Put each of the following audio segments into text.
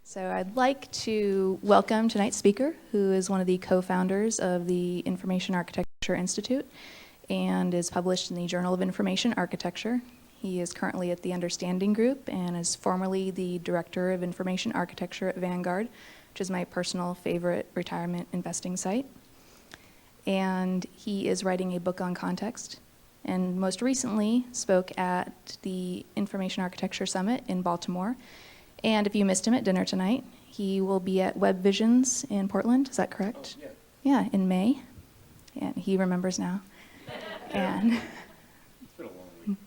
So I'd like to welcome tonight's speaker, who is one of the co-founders of the Information Architecture Institute and is published in the Journal of Information Architecture. He is currently at the Understanding Group and is formerly the Director of Information Architecture at Vanguard, which is my personal favorite retirement investing site. And he is writing a book on context, and most recently spoke at the Information Architecture Summit in Baltimore. And if you missed him at dinner tonight, he will be at Web Visions in Portland. Is that correct? Oh, yeah. Yeah, in May. And he remembers now. And it's been a long week.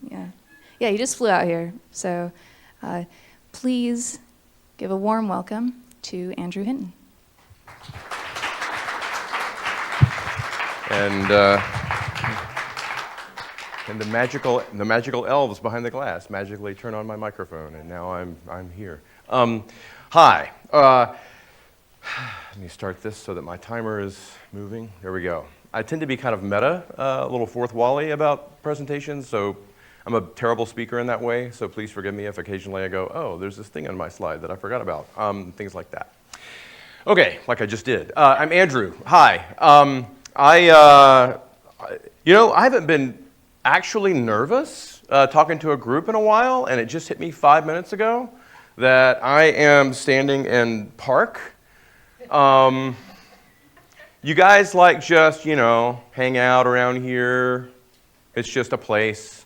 Yeah, he just flew out here. So please give a warm welcome to Andrew Hinton. And the magical elves behind the glass magically turn on my microphone, and now I'm here. Hi. Let me start this so that my timer is moving. There we go. I tend to be kind of meta, a little fourth Wally about presentations, so I'm a terrible speaker in that way, so please forgive me if occasionally I go, oh, there's this thing on my slide that I forgot about, things like that. Okay, like I just did. I'm Andrew. Hi. I haven't been actually nervous talking to a group in a while, and it just hit me 5 minutes ago that I am standing in Park. You guys just, hang out around here. It's just a place.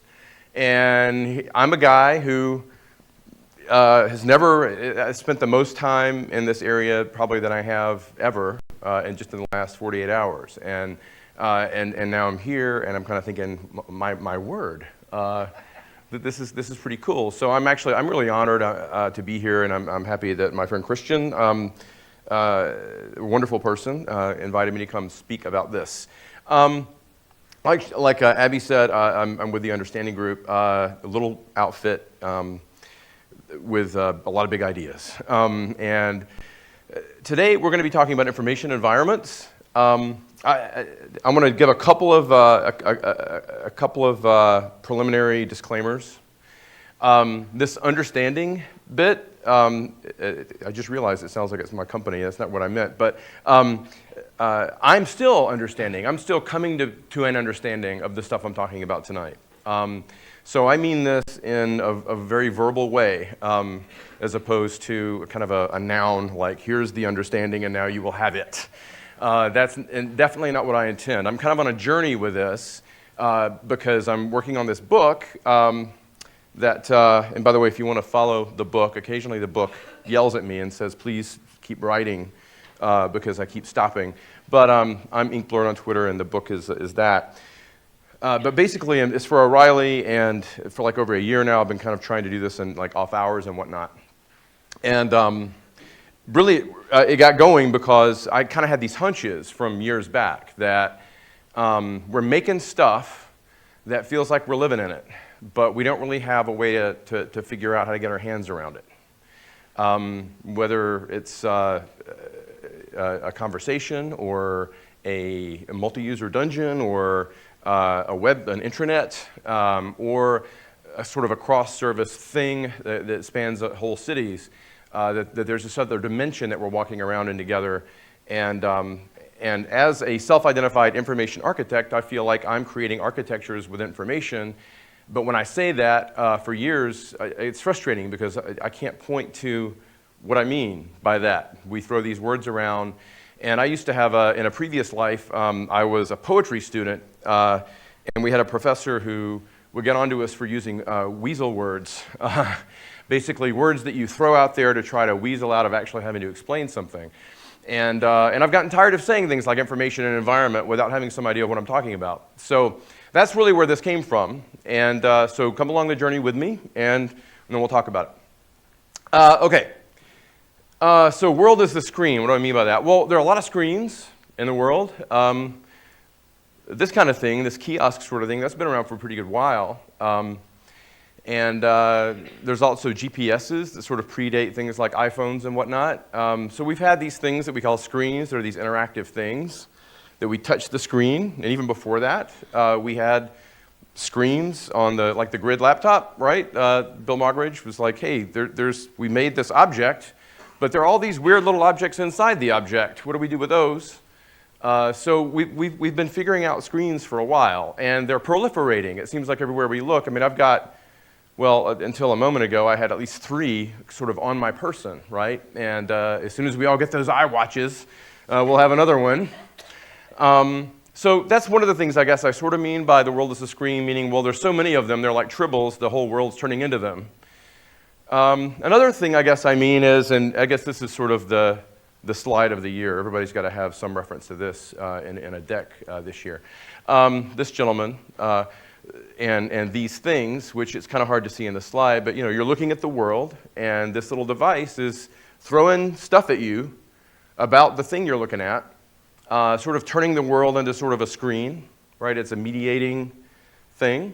And I'm a guy who has never spent the most time in this area probably than I have ever, in the last 48 hours. And now I'm here, and I'm kind of thinking, my word, this is pretty cool. So I'm really honored to be here, and I'm happy that my friend Christian, a wonderful person, invited me to come speak about this. Like Abby said, I'm with the Understanding Group, a little outfit with a lot of big ideas. And today we're going to be talking about information environments. I'm going to give a couple of preliminary disclaimers. This understanding bit, I just realized it sounds like it's my company. That's not what I meant. But I'm still understanding. I'm still coming to an understanding of the stuff I'm talking about tonight. So I mean this in a very verbal way, as opposed to kind of a noun like, here's the understanding and now you will have it. That's definitely not what I intend. I'm kind of on a journey with this because I'm working on this book that, and by the way, if you want to follow the book, occasionally the book yells at me and says, please keep writing because I keep stopping. But I'm Inklord on Twitter, and the book is that. But basically, it's for O'Reilly, and for like over a year now, I've been kind of trying to do this in like off hours and whatnot. And really, it got going because I kind of had these hunches from years back that we're making stuff that feels like we're living in it, but we don't really have a way to figure out how to get our hands around it. Whether it's a conversation or a multi-user dungeon or an intranet, or a sort of a cross-service thing that spans whole cities. That there's this other dimension that we're walking around in together. And as a self-identified information architect, I feel like I'm creating architectures with information. But when I say that, for years, it's frustrating because I can't point to what I mean by that. We throw these words around. And I used to have, in a previous life, I was a poetry student. And we had a professor who would get onto us for using weasel words. Basically, words that you throw out there to try to weasel out of actually having to explain something. And I've gotten tired of saying things like information and environment without having some idea of what I'm talking about. So that's really where this came from. And so come along the journey with me, and then we'll talk about it. Okay. So world is the screen. What do I mean by that? Well, there are a lot of screens in the world. This kind of thing, this kiosk sort of thing, that's been around for a pretty good while. And there's also GPSs that sort of predate things like iPhones and whatnot. So we've had these things that we call screens. They're these interactive things that we touch the screen. And even before that, we had screens on the Grid laptop, right? Bill Moggridge was like, hey, we made this object, But there are all these weird little objects inside the object. What do we do with those? So we've been figuring out screens for a while, and they're proliferating. It seems like everywhere we look. I mean, I've got, well, until a moment ago, I had at least 3 sort of on my person, right? And as soon as we all get those iWatches, we'll have another one. So that's one of the things I guess I sort of mean by the world is a screen, meaning, well, there's so many of them, they're like tribbles, the whole world's turning into them. Another thing I guess I mean is, and I guess this is sort of the slide of the year. Everybody's got to have some reference to this in a deck this year. This gentleman and these things, which it's kind of hard to see in the slide, but you're looking at the world, and this little device is throwing stuff at you about the thing you're looking at, sort of turning the world into sort of a screen, right? It's a mediating thing.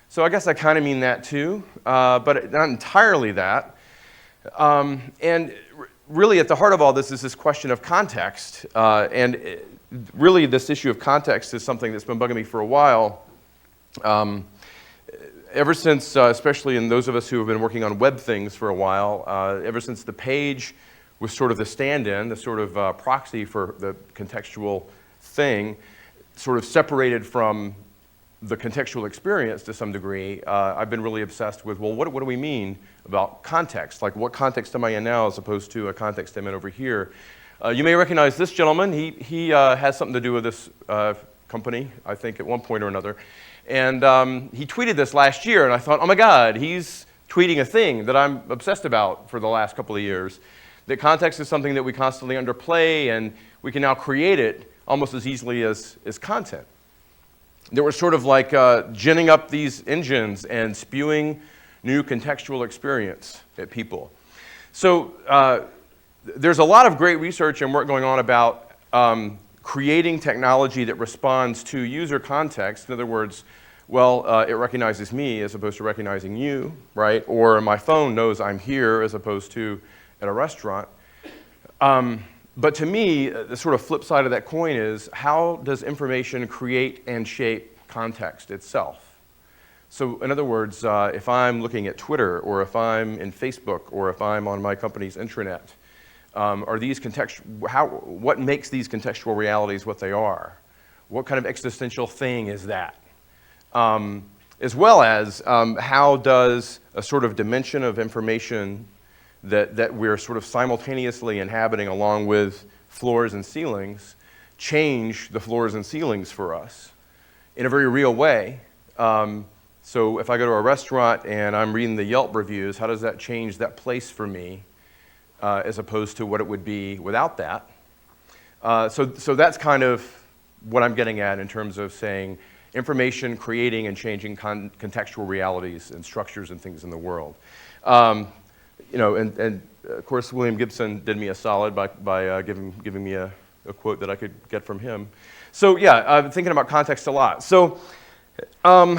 So I guess I kind of mean that too, but not entirely that. And really at the heart of all this is this question of context. Really this issue of context is something that's been bugging me for a while. Ever since, especially in those of us who have been working on web things for a while, ever since the page was sort of the stand-in, the sort of proxy for the contextual thing, sort of separated from the contextual experience to some degree, I've been really obsessed with, well, what do we mean about context? Like, what context am I in now as opposed to a context I'm in over here? You may recognize this gentleman. He has something to do with this company, I think, at one point or another. And he tweeted this last year, and I thought, oh my God, he's tweeting a thing that I'm obsessed about for the last couple of years. That context is something that we constantly underplay, and we can now create it almost as easily as content. That we're sort of like ginning up these engines and spewing new contextual experience at people. So there's a lot of great research and work going on about creating technology that responds to user context. In other words, well, it recognizes me as opposed to recognizing you, right? Or my phone knows I'm here as opposed to at a restaurant. But to me, the sort of flip side of that coin is, how does information create and shape context itself? So in other words, if I'm looking at Twitter, or if I'm in Facebook, or if I'm on my company's intranet, are these what makes these contextual realities what they are? What kind of existential thing is that? As well as, how does a sort of dimension of information that we're sort of simultaneously inhabiting along with floors and ceilings change the floors and ceilings for us in a very real way. So if I go to a restaurant and I'm reading the Yelp reviews, how does that change that place for me as opposed to what it would be without that? So that's kind of what I'm getting at in terms of saying information creating and changing contextual realities and structures and things in the world. And of course, William Gibson did me a solid by giving me a quote that I could get from him. So yeah, I've been thinking about context a lot. So I'm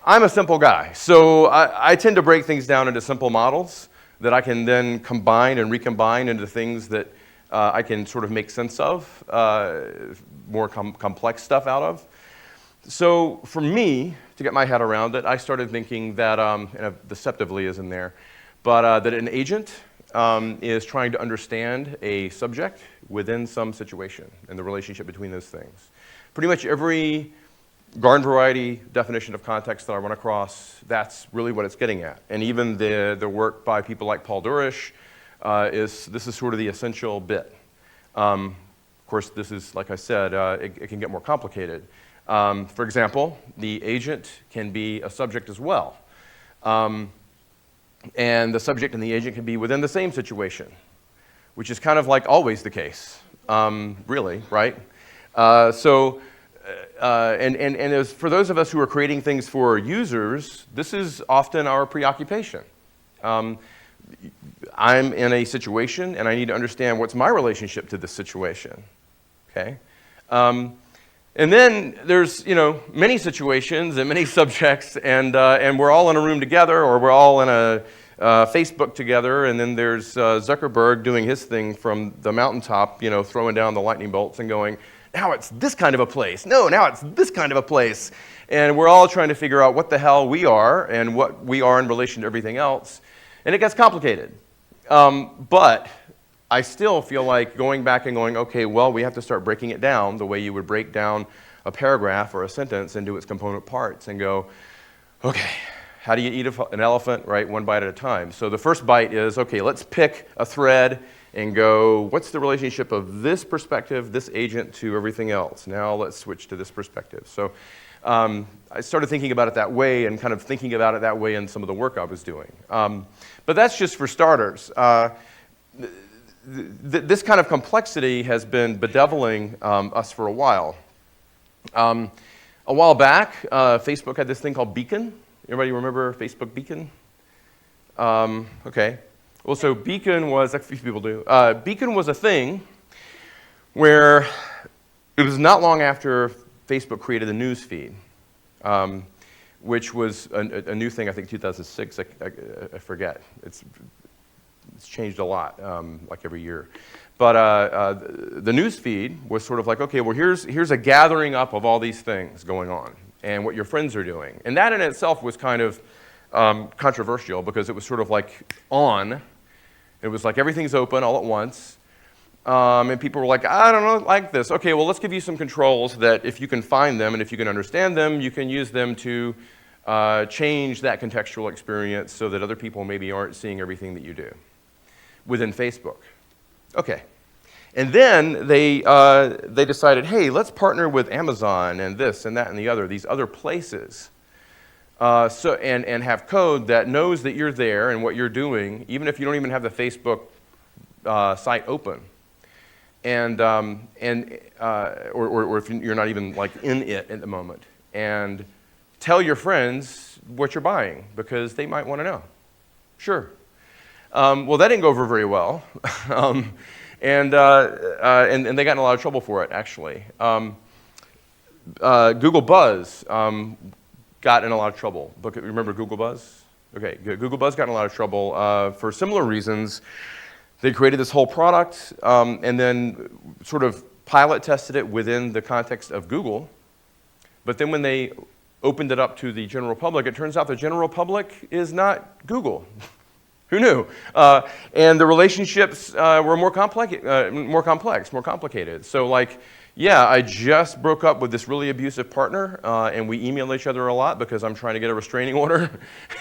a simple guy. So I tend to break things down into simple models that I can then combine and recombine into things that I can sort of make sense of, more complex stuff out of. So for me, to get my head around it, I started thinking that, and deceptively is in there, but that an agent is trying to understand a subject within some situation and the relationship between those things. Pretty much every garden variety definition of context that I run across, that's really what it's getting at. And even the work by people like Paul Durish, this is sort of the essential bit. Of course, this is, like I said, it can get more complicated. For example, the agent can be a subject as well. And the subject and the agent can be within the same situation, which is kind of like always the case, really, right? And as for those of us who are creating things for users, this is often our preoccupation. I'm in a situation, and I need to understand what's my relationship to this situation, okay? And then there's, many situations and many subjects, and we're all in a room together, or we're all in a Facebook together, and then there's Zuckerberg doing his thing from the mountaintop, throwing down the lightning bolts and going, now it's this kind of a place. No, now it's this kind of a place. And we're all trying to figure out what the hell we are and what we are in relation to everything else. And it gets complicated. But I still feel like going back and going, okay, well, we have to start breaking it down the way you would break down a paragraph or a sentence into its component parts and go, okay, how do you eat an elephant, right, one bite at a time? So the first bite is, okay, let's pick a thread and go, what's the relationship of this perspective, this agent, to everything else? Now let's switch to this perspective. So I started thinking about it that way and kind of thinking about it that way in some of the work I was doing. But that's just for starters. This kind of complexity has been bedeviling us for a while. A while back, Facebook had this thing called Beacon. Everybody remember Facebook Beacon? Okay. Well, so Beacon was, a few people do. Beacon was a thing where it was not long after Facebook created the news feed, which was a new thing, I think 2006, I forget. It's changed a lot, like every year. But the news feed was sort of like, okay, well, here's a gathering up of all these things going on and what your friends are doing. And that in itself was kind of controversial because it was sort of like on. It was like everything's open all at once. And people were like, I don't know, like this. Okay, well, let's give you some controls that if you can find them and if you can understand them, you can use them to change that contextual experience so that other people maybe aren't seeing everything that you do within Facebook. Okay. And then they decided, hey, let's partner with Amazon and this and that and the other, these other places. And have code that knows that you're there and what you're doing, even if you don't even have the Facebook site open. And or if you're not even like in it at the moment. And tell your friends what you're buying because they might want to know. Sure. Well, that didn't go over very well. And they got in a lot of trouble for it, actually. Google Buzz got in a lot of trouble. Remember Google Buzz? Okay, Google Buzz got in a lot of trouble for similar reasons. They created this whole product and then sort of pilot tested it within the context of Google. But then when they opened it up to the general public, it turns out the general public is not Google. Who knew? And the relationships were more complex, more complicated. So like, yeah, I just broke up with this really abusive partner, and we email each other a lot because I'm trying to get a restraining order.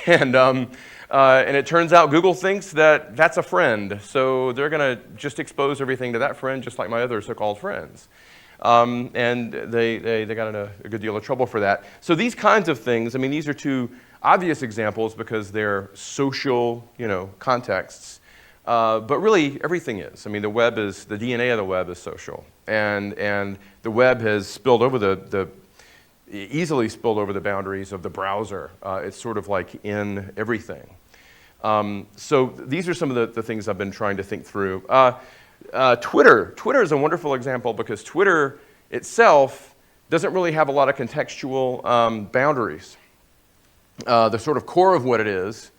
And it turns out Google thinks that that's a friend, so they're going to just expose everything to that friend, just like my other so-called friends. And they got in a good deal of trouble for that. So these kinds of things, I mean, these are two obvious examples because they're social, contexts. But really, everything is. I mean, the DNA of the web is social. And the web has spilled over easily spilled over the boundaries of the browser. It's sort of like in everything. So these are some of the things I've been trying to think through. Twitter is a wonderful example because Twitter itself doesn't really have a lot of contextual boundaries. The sort of core of what it is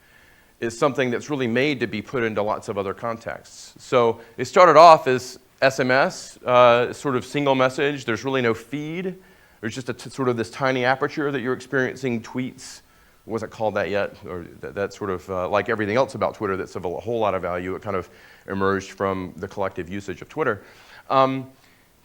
something that's really made to be put into lots of other contexts. So it started off as SMS, sort of single message. There's really no feed. There's just sort of this tiny aperture that you're experiencing tweets. It wasn't called that yet, or that sort of, like everything else about Twitter that's of a whole lot of value, it kind of emerged from the collective usage of Twitter.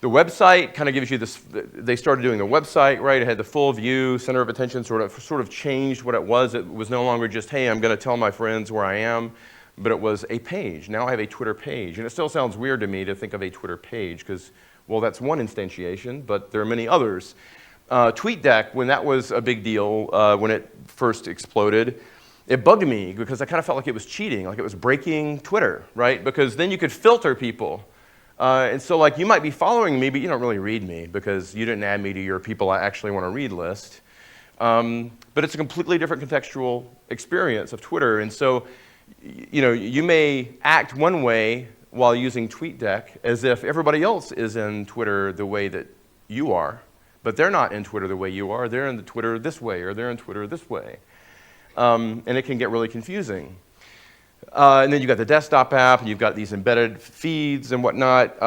The website kind of gives you this, they started doing the website, right? It had the full view, center of attention sort of changed what it was. It was no longer just, hey, I'm going to tell my friends where I am, but it was a page. Now I have a Twitter page. And it still sounds weird to me to think of a Twitter page because, well, that's one instantiation, but there are many others. TweetDeck, when that was a big deal, when it first exploded, it bugged me because I kind of felt like it was cheating, like it was breaking Twitter, right? Because then you could filter people. And so like you might be following me, but you don't really read me because you didn't add me to your people I actually want to read list. But it's a completely different contextual experience of Twitter. And so, you may act one way while using TweetDeck as if everybody else is in Twitter the way that you are, but they're not in Twitter the way you are. They're in the Twitter this way, or they're in Twitter this way. And it can get really confusing. And then you've got the desktop app, and you've got these embedded feeds and whatnot.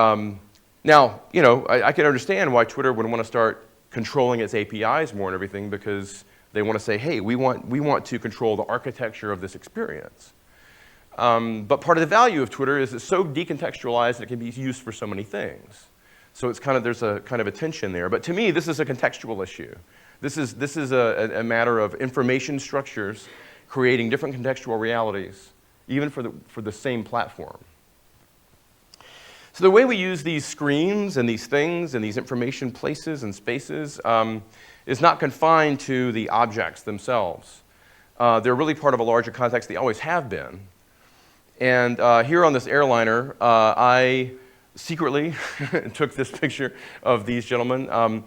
Now, I can understand why Twitter would want to start controlling its APIs more and everything because they want to say, hey, we want to control the architecture of this experience. But part of the value of Twitter is it's so decontextualized that it can be used for so many things. So it's kind of, there's a kind of a tension there. But to me, this is a contextual issue. This is a matter of information structures creating different contextual realities, even for the same platform. So the way we use these screens and these things and these information places and spaces is not confined to the objects themselves. They're really part of a larger context. They always have been. And here on this airliner, I secretly took this picture of these gentlemen.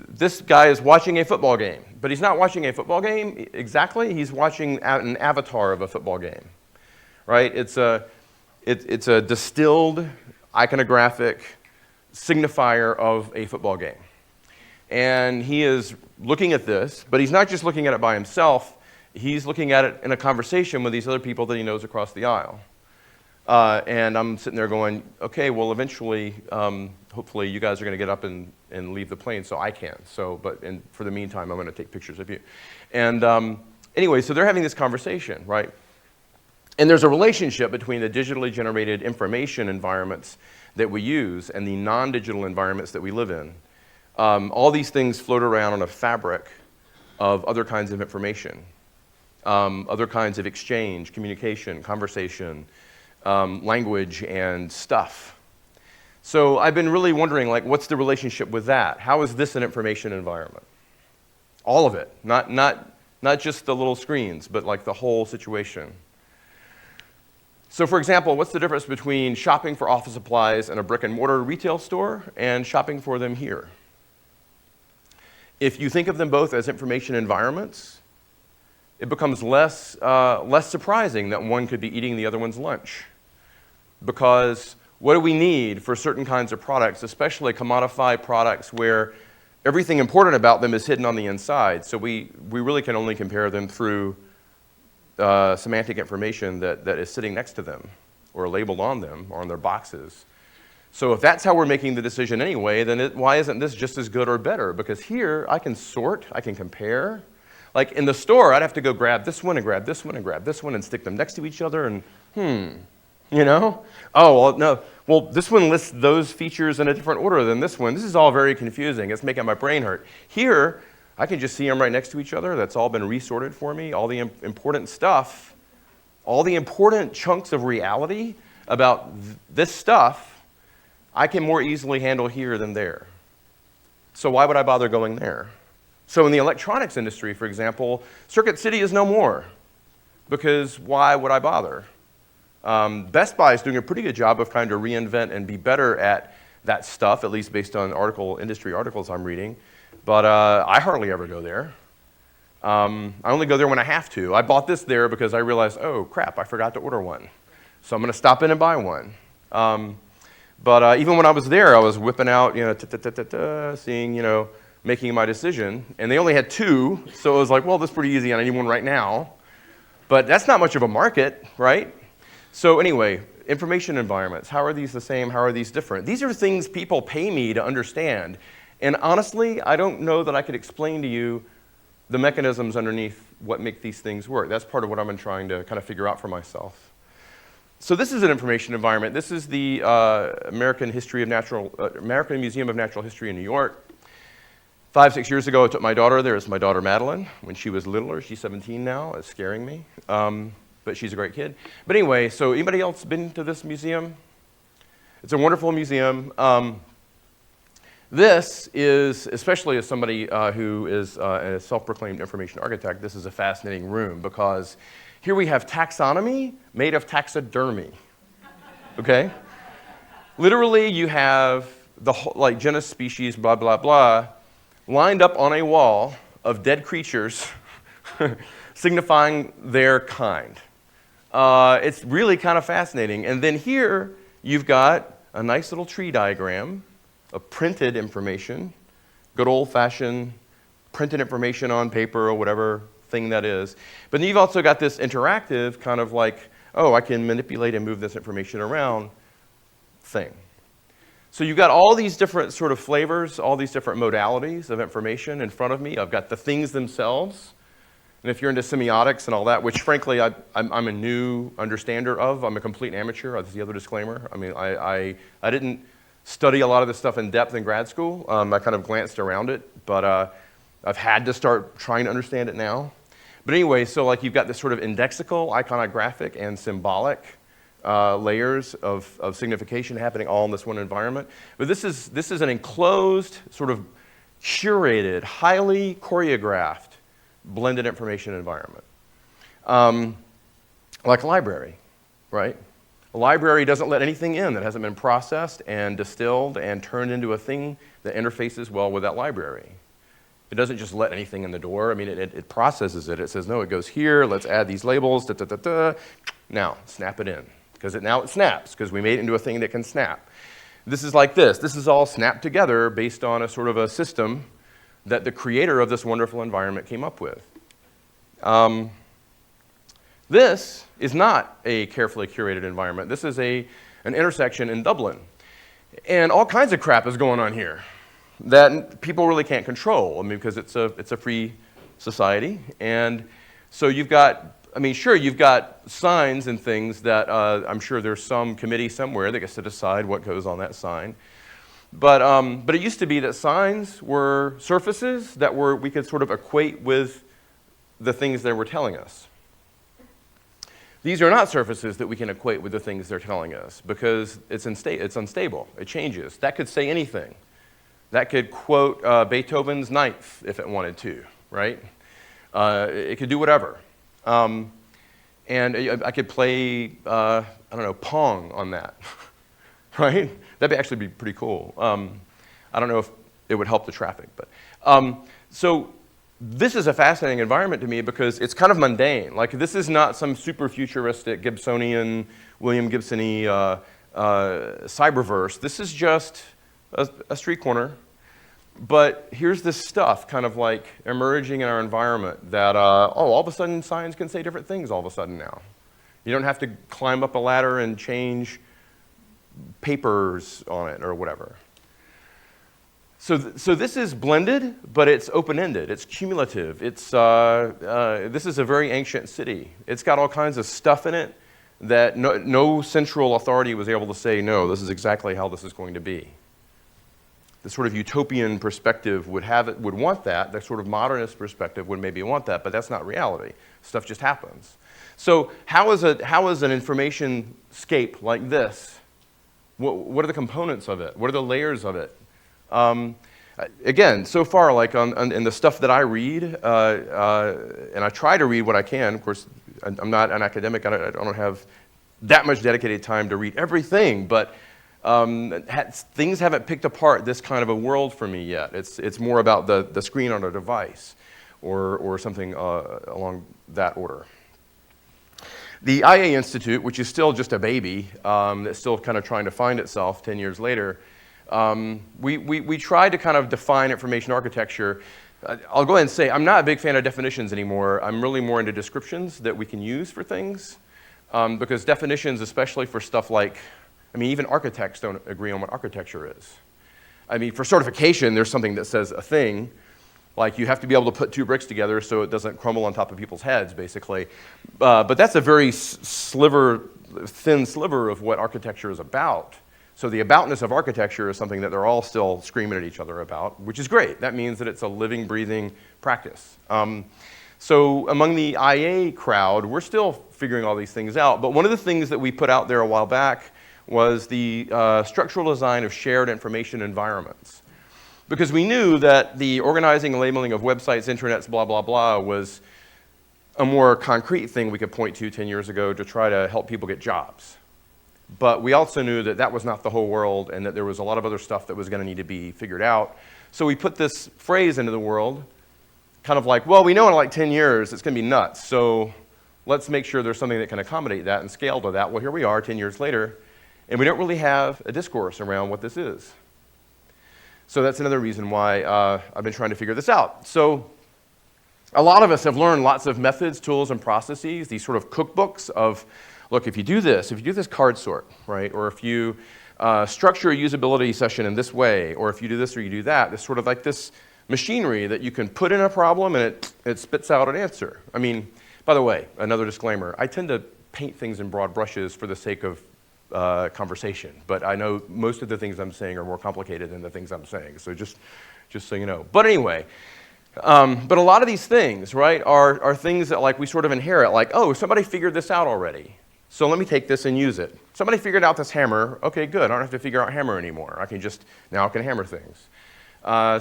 This guy is watching a football game, but he's not watching a football game exactly. He's watching an avatar of a football game, right? It's a distilled iconographic signifier of a football game. And he is looking at this, but he's not just looking at it by himself. He's looking at it in a conversation with these other people that he knows across the aisle. And I'm sitting there going, okay, well, eventually, hopefully you guys are going to get up and leave the plane so I can. But for the meantime, I'm going to take pictures of you. And anyway, so they're having this conversation, right? And there's a relationship between the digitally generated information environments that we use and the non-digital environments that we live in. All these things float around on a fabric of other kinds of information, other kinds of exchange, communication, conversation, language, and stuff. So I've been really wondering, like, what's the relationship with that? How is this an information environment? All of it, not just the little screens, but like the whole situation. So for example, what's the difference between shopping for office supplies in a brick and mortar retail store and shopping for them here? If you think of them both as information environments, it becomes less surprising that one could be eating the other one's lunch. Because what do we need for certain kinds of products, especially commodified products where everything important about them is hidden on the inside? So we really can only compare them through semantic information that is sitting next to them or labeled on them or on their boxes. So if that's how we're making the decision anyway, then why isn't this just as good or better? Because here I can sort, I can compare. Like in the store, I'd have to go grab this one and grab this one and grab this one and stick them next to each other and you know? Oh, well, no. Well, this one lists those features in a different order than this one. This is all very confusing. It's making my brain hurt. Here, I can just see them right next to each other. That's all been resorted for me. All the important stuff, all the important chunks of reality about this stuff, I can more easily handle here than there. So why would I bother going there? So in the electronics industry, for example, Circuit City is no more. Because why would I bother? Best Buy is doing a pretty good job of trying to reinvent and be better at that stuff, at least based on industry articles I'm reading. But I hardly ever go there. I only go there when I have to. I bought this there because I realized, oh, crap, I forgot to order one. So I'm going to stop in and buy one. But even when I was there, I was whipping out, seeing, making my decision. And they only had two, so it was like, well, this is pretty easy, and I need one right now. But that's not much of a market, right? So anyway, information environments. How are these the same? How are these different? These are things people pay me to understand. And honestly, I don't know that I could explain to you the mechanisms underneath what make these things work. That's part of what I've been trying to kind of figure out for myself. So this is an information environment. This is the American Museum of Natural History in New York. 5-6 years ago, I took my daughter there. It's my daughter Madeline. When she was littler, she's 17 now. It's scaring me, but she's a great kid. But anyway, so anybody else been to this museum? It's a wonderful museum. This is, especially as somebody who is a self-proclaimed information architect, this is a fascinating room because here we have taxonomy made of taxidermy, okay? Literally, you have the whole, like genus, species, blah, blah, blah, lined up on a wall of dead creatures signifying their kind. It's really kind of fascinating. And then here, you've got a nice little tree diagram of printed information, good old-fashioned printed information on paper or whatever thing that is. But then you've also got this interactive kind of like, oh, I can manipulate and move this information around thing. So you've got all these different sort of flavors, all these different modalities of information in front of me. I've got the things themselves, And if you're into semiotics and all that, which frankly I'm a new understander of, I'm a complete amateur, that's the other disclaimer. I mean, I didn't study a lot of this stuff in depth in grad school. I kind of glanced around it, but I've had to start trying to understand it now. But anyway, so like you've got this sort of indexical, iconographic, and symbolic layers of signification happening all in this one environment. But this is an enclosed, sort of curated, highly choreographed, blended information environment. Like a library, right? A library doesn't let anything in that hasn't been processed and distilled and turned into a thing that interfaces well with that library. It doesn't just let anything in the door. I mean, it processes it. It says, no, it goes here. Let's add these labels. Da, da, da, da. Now, snap it in. Because now it snaps, because we made it into a thing that can snap. This is like this. This is all snapped together based on a sort of a system that the creator of this wonderful environment came up with. This is not a carefully curated environment. This is an intersection in Dublin. And all kinds of crap is going on here that people really can't control. I mean, because it's a free society. And so you've got, I mean, sure, you've got signs and things that I'm sure there's some committee somewhere that gets to decide what goes on that sign. But it used to be that signs were surfaces that we could sort of equate with the things they were telling us. These are not surfaces that we can equate with the things they're telling us because it's unstable. It changes. That could say anything. That could quote Beethoven's Ninth if it wanted to, right? It could do whatever. And I could play, I don't know, Pong on that, right? That'd actually be pretty cool. I don't know if it would help the traffic, but. So this is a fascinating environment to me because it's kind of mundane. Like, this is not some super futuristic Gibsonian, William Gibson-y cyberverse. This is just a street corner. But here's this stuff kind of like emerging in our environment that, all of a sudden signs can say different things all of a sudden now. You don't have to climb up a ladder and change papers on it or whatever. So this is blended, but it's open-ended. It's cumulative. This is a very ancient city. It's got all kinds of stuff in it that no central authority was able to say, no, this is exactly how this is going to be. The sort of utopian perspective would want that. The sort of modernist perspective would maybe want that, but that's not reality. Stuff just happens. So how is an information scape like this? What are the components of it? What are the layers of it? Again, so far, like in the stuff that I read, and I try to read what I can. Of course, I'm not an academic. I don't have that much dedicated time to read everything, but things haven't picked apart this kind of a world for me yet. It's more about the screen on a device or something along that order. The IA Institute, which is still just a baby, that's still kind of trying to find itself 10 years later, we tried to kind of define information architecture. I'll go ahead and say I'm not a big fan of definitions anymore. I'm really more into descriptions that we can use for things, because definitions, especially for stuff like, I mean, even architects don't agree on what architecture is. I mean, for certification, there's something that says a thing, like you have to be able to put two bricks together so it doesn't crumble on top of people's heads, basically. But that's a very thin sliver of what architecture is about. So the aboutness of architecture is something that they're all still screaming at each other about, which is great. That means that it's a living, breathing practice. So among the IA crowd, we're still figuring all these things out. But one of the things that we put out there a while back was the structural design of shared information environments. Because we knew that the organizing and labeling of websites, intranets, blah, blah, blah, was a more concrete thing we could point to 10 years ago to try to help people get jobs. But we also knew that that was not the whole world and that there was a lot of other stuff that was going to need to be figured out. So we put this phrase into the world, kind of like, well, we know in like 10 years it's going to be nuts, so let's make sure there's something that can accommodate that and scale to that. Well, here we are 10 years later, and we don't really have a discourse around what this is. So that's another reason why I've been trying to figure this out. So a lot of us have learned lots of methods, tools, and processes, these sort of cookbooks of, look, if you do this card sort, right? Or if you structure a usability session in this way, or if you do this or you do that, there's sort of like this machinery that you can put in a problem and It spits out an answer. I mean, by the way, another disclaimer, I tend to paint things in broad brushes for the sake of conversation, but I know most of the things I'm saying are more complicated than the things I'm saying, so just so you know. But anyway, but a lot of these things, right, are things that like we sort of inherit, like, oh, somebody figured this out already, so let me take this and use it. Somebody figured out this hammer, okay, good, I don't have to figure out hammer anymore. Now I can hammer things.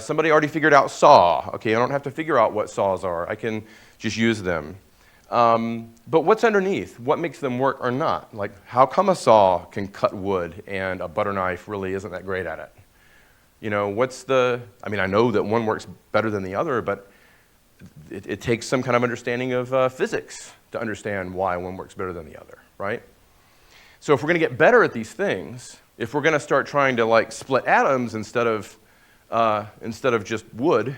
Somebody already figured out saw, okay, I don't have to figure out what saws are, I can just use them. But what's underneath? What makes them work or not? Like, how come a saw can cut wood and a butter knife really isn't that great at it? You know, I mean, I know that one works better than the other, but it takes some kind of understanding of physics to understand why one works better than the other, right? So if we're going to get better at these things, if we're going to start trying to like split atoms instead of just wood,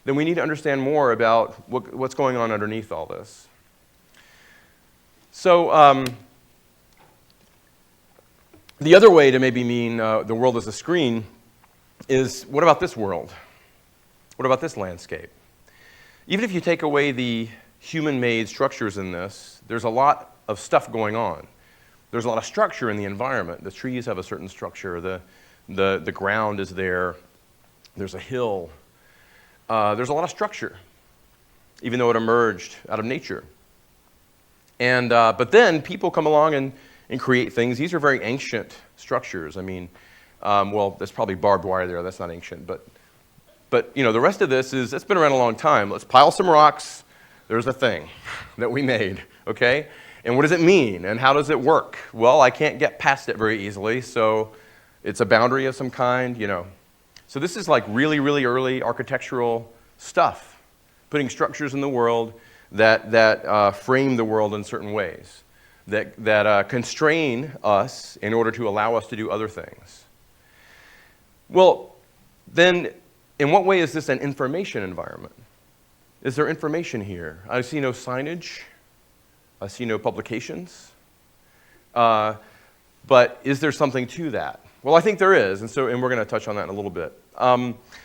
then we need to understand more about what's going on underneath all this. So the other way to maybe mean the world as a screen is, what about this world? What about this landscape? Even if you take away the human-made structures in this, there's a lot of stuff going on. There's a lot of structure in the environment. The trees have a certain structure. The ground is there. There's a hill. There's a lot of structure, even though it emerged out of nature. And, but then people come along and create things. These are very ancient structures. I mean, well, there's probably barbed wire there. That's not ancient. But you know, the rest of this it's been around a long time. Let's pile some rocks. There's a thing that we made, okay? And what does it mean? And how does it work? Well, I can't get past it very easily, so it's a boundary of some kind, you know. So this is like really, really early architectural stuff, putting structures in the world that frame the world in certain ways, that constrain us in order to allow us to do other things. Well, then, in what way is this an information environment? Is there information here? I see no signage. I see no publications. But is there something to that? Well, I think there is, and we're going to touch on that in a little bit.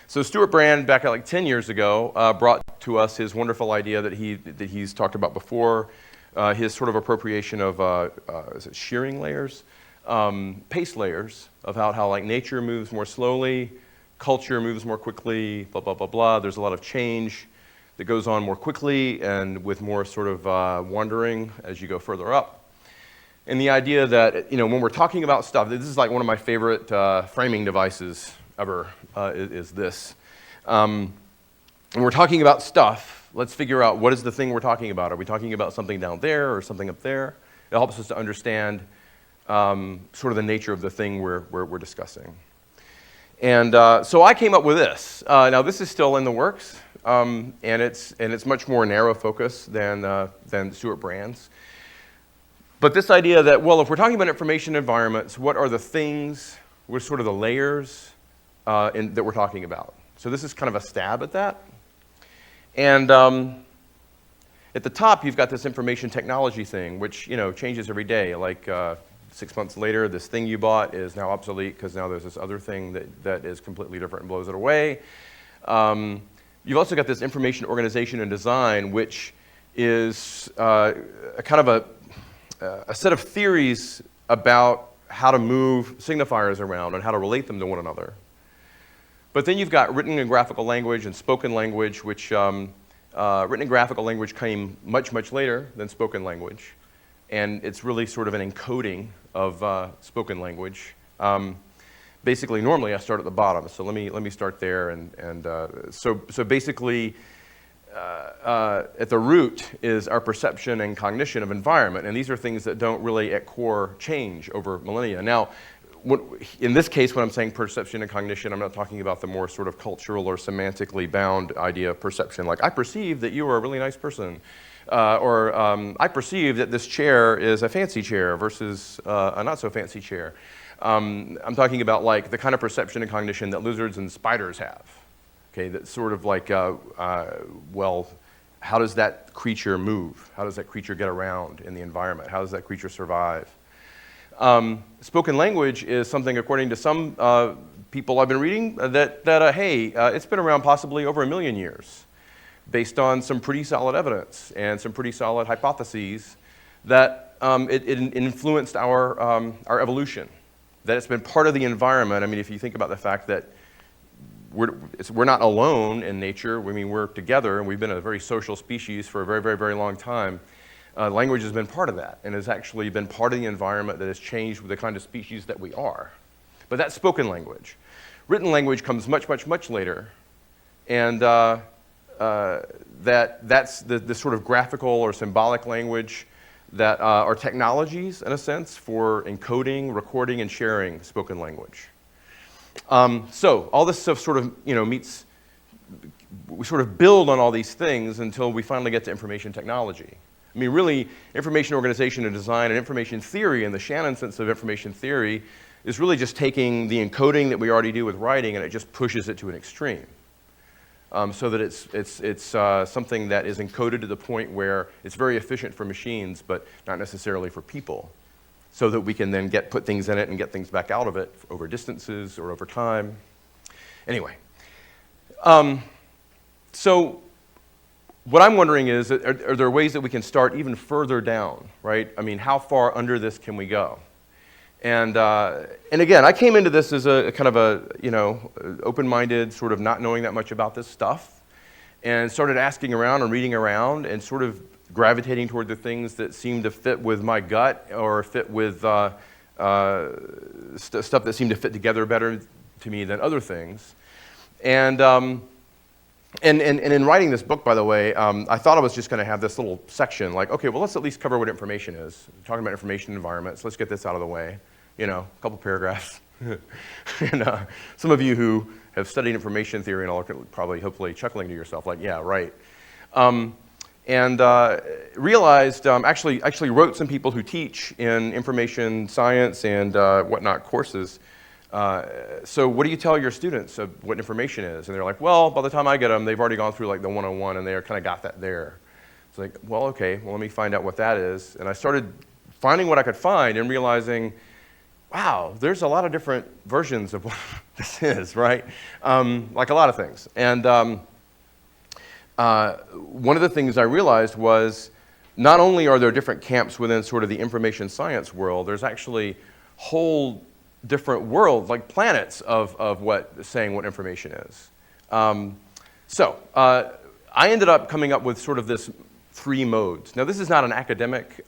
So Stuart Brand, back like 10 years ago, brought to us his wonderful idea that he's talked about before, his sort of appropriation of is it shearing layers, pace layers of how like nature moves more slowly, culture moves more quickly, blah blah blah blah. There's a lot of change that goes on more quickly and with more sort of wandering as you go further up. And the idea that, you know, when we're talking about stuff, this is like one of my favorite framing devices ever, is this. When we're talking about stuff, let's figure out what is the thing we're talking about. Are we talking about something down there or something up there? It helps us to understand sort of the nature of the thing we're discussing. And so I came up with this. Now this is still in the works, and it's much more narrow focus than Stuart Brand's. But this idea that, well, if we're talking about information environments, what are the things, what are sort of the layers that we're talking about? So this is kind of a stab at that. And at the top, you've got this information technology thing, which, you know, changes every day. Like 6 months later, this thing you bought is now obsolete because now there's this other thing that is completely different and blows it away. You've also got this information organization and design, which is a kind of a set of theories about how to move signifiers around and how to relate them to one another. But then you've got written and graphical language and spoken language, which written and graphical language came much, much later than spoken language. And it's really sort of an encoding of spoken language. Basically, normally I start at the bottom, so let me start there. So basically, at the root is our perception and cognition of environment, and these are things that don't really at core change over millennia. Now, in this case, when I'm saying perception and cognition, I'm not talking about the more sort of cultural or semantically bound idea of perception, like I perceive that you are a really nice person, or I perceive that this chair is a fancy chair versus a not so fancy chair. I'm talking about like the kind of perception and cognition that lizards and spiders have. Okay, that's sort of like, well, how does that creature move? How does that creature get around in the environment? How does that creature survive? Spoken language is something, according to some people I've been reading, that hey, it's been around possibly over 1 million years. based on some pretty solid evidence and some pretty solid hypotheses that it influenced our evolution, that it's been part of the environment. I mean, if you think about the fact that we're not alone in nature. I mean, we're together, and we've been a very social species for a very, very, very long time. Language has been part of that, and has actually been part of the environment that has changed with the kind of species that we are. But that's spoken language. Written language comes much, much, much later, and that's the sort of graphical or symbolic language that are technologies, in a sense, for encoding, recording, and sharing spoken language. So all this stuff sort of, meets, we sort of build on all these things until we finally get to information technology. I mean, really, information organization and design and information theory, in the Shannon sense of information theory, is really just taking the encoding that we already do with writing, and it just pushes it to an extreme. So that it's something that is encoded to the point where it's very efficient for machines, but not necessarily for people, so that we can then put things in it and get things back out of it over distances or over time. Anyway, so what I'm wondering is, are there ways that we can start even further down, right? I mean, how far under this can we go? And again, I came into this as a kind of a, open-minded, sort of not knowing that much about this stuff, and started asking around and reading around and sort of gravitating toward the things that seemed to fit with my gut or fit with stuff that seemed to fit together better to me than other things. And in writing this book, by the way, I thought I was just going to have this little section, like, okay, well, let's at least cover what information is. We're talking about information environments. Let's get this out of the way. A couple paragraphs. And some of you who have studied information theory and all are probably, hopefully, chuckling to yourself, like, yeah, right. And realized, actually wrote some people who teach in information science and whatnot courses. So what do you tell your students of what information is? And they're like, well, by the time I get them, they've already gone through like the 101 and they're kind of got that there. It's like, well, okay, well, let me find out what that is. And I started finding what I could find and realizing, wow, there's a lot of different versions of what this is, right? Like a lot of things. And one of the things I realized was not only are there different camps within sort of the information science world, there's actually whole different worlds, like planets of saying what information is. So I ended up coming up with sort of this 3 modes. Now this is not an academic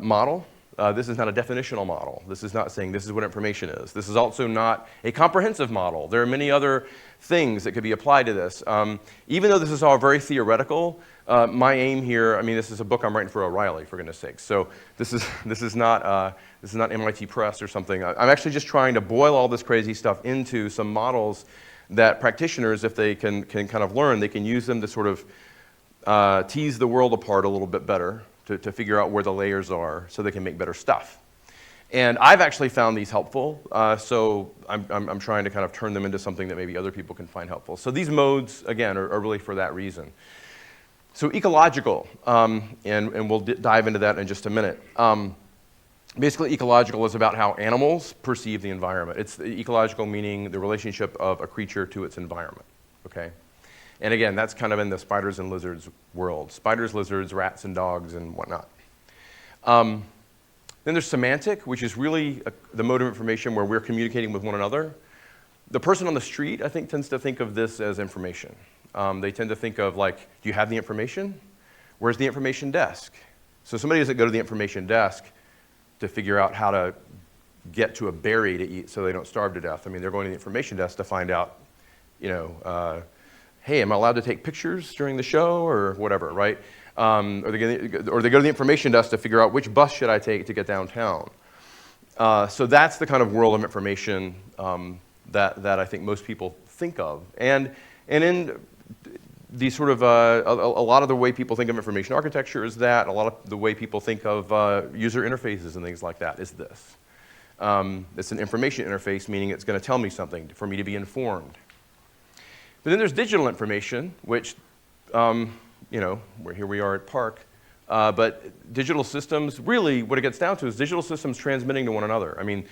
model. This is not a definitional model. This is not saying this is what information is. This is also not a comprehensive model. There are many other things that could be applied to this. Even though this is all very theoretical, my aim here, I mean, this is a book I'm writing for O'Reilly, for goodness sakes. So this is not MIT Press or something. I'm actually just trying to boil all this crazy stuff into some models that practitioners, if they can kind of learn, they can use them to sort of tease the world apart a little bit better, to figure out where the layers are so they can make better stuff. And I've actually found these helpful, so I'm trying to kind of turn them into something that maybe other people can find helpful. So these modes, again, are really for that reason. So ecological, and we'll dive into that in just a minute. Basically, ecological is about how animals perceive the environment. It's ecological meaning the relationship of a creature to its environment, okay? And again, that's kind of in the spiders and lizards world. Spiders, lizards, rats, and dogs, and whatnot. Then there's semantic, which is really the mode of information where we're communicating with one another. The person on the street, I think, tends to think of this as information. They tend to think of, like, do you have the information? Where's the information desk? So somebody doesn't go to the information desk to figure out how to get to a berry to eat so they don't starve to death. I mean, they're going to the information desk to find out, hey, am I allowed to take pictures during the show or whatever, right? Or they go to the information desk to figure out which bus should I take to get downtown. So that's the kind of world of information that I think most people think of. And in the sort of, a lot of the way people think of information architecture is that. A lot of the way people think of user interfaces and things like that is this. It's an information interface, meaning it's going to tell me something for me to be informed. But then there's digital information, which, here we are at Park. But digital systems, really what it gets down to is digital systems transmitting to one another. I mean,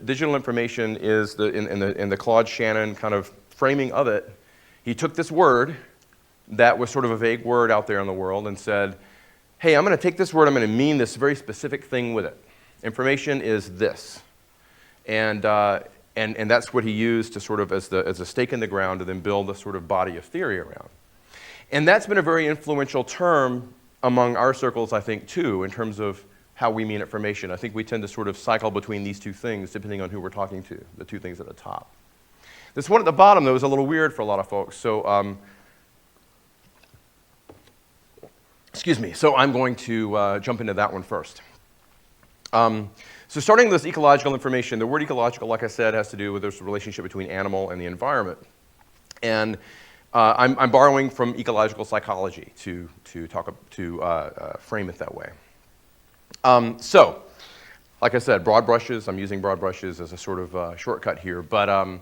digital information is, in the Claude Shannon kind of framing of it, He took this word that was sort of a vague word out there in the world and said, hey, I'm going to take this word, I'm going to mean this very specific thing with it. Information is this. And that's what he used to sort of as a stake in the ground to then build a sort of body of theory around. And that's been a very influential term among our circles, I think, too, in terms of how we mean information. I think we tend to sort of cycle between these two things depending on who we're talking to, the two things at the top. This one at the bottom, though, is a little weird for a lot of folks. So, excuse me. So I'm going to jump into that one first. So starting with this ecological information, the word ecological, like I said, has to do with this relationship between animal and the environment. And I'm borrowing from ecological psychology to frame it that way. So, like I said, broad brushes. I'm using broad brushes as a sort of shortcut here. But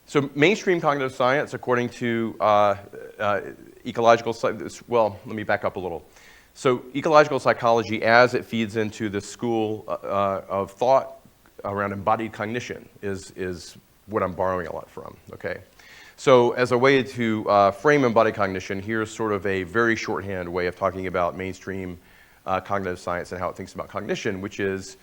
so mainstream cognitive science, according to ecological, well, let me back up a little. So ecological psychology, as it feeds into the school of thought around embodied cognition, is what I'm borrowing a lot from. Okay. So as a way to frame embodied cognition, here's sort of a very shorthand way of talking about mainstream cognitive science and how it thinks about cognition, which is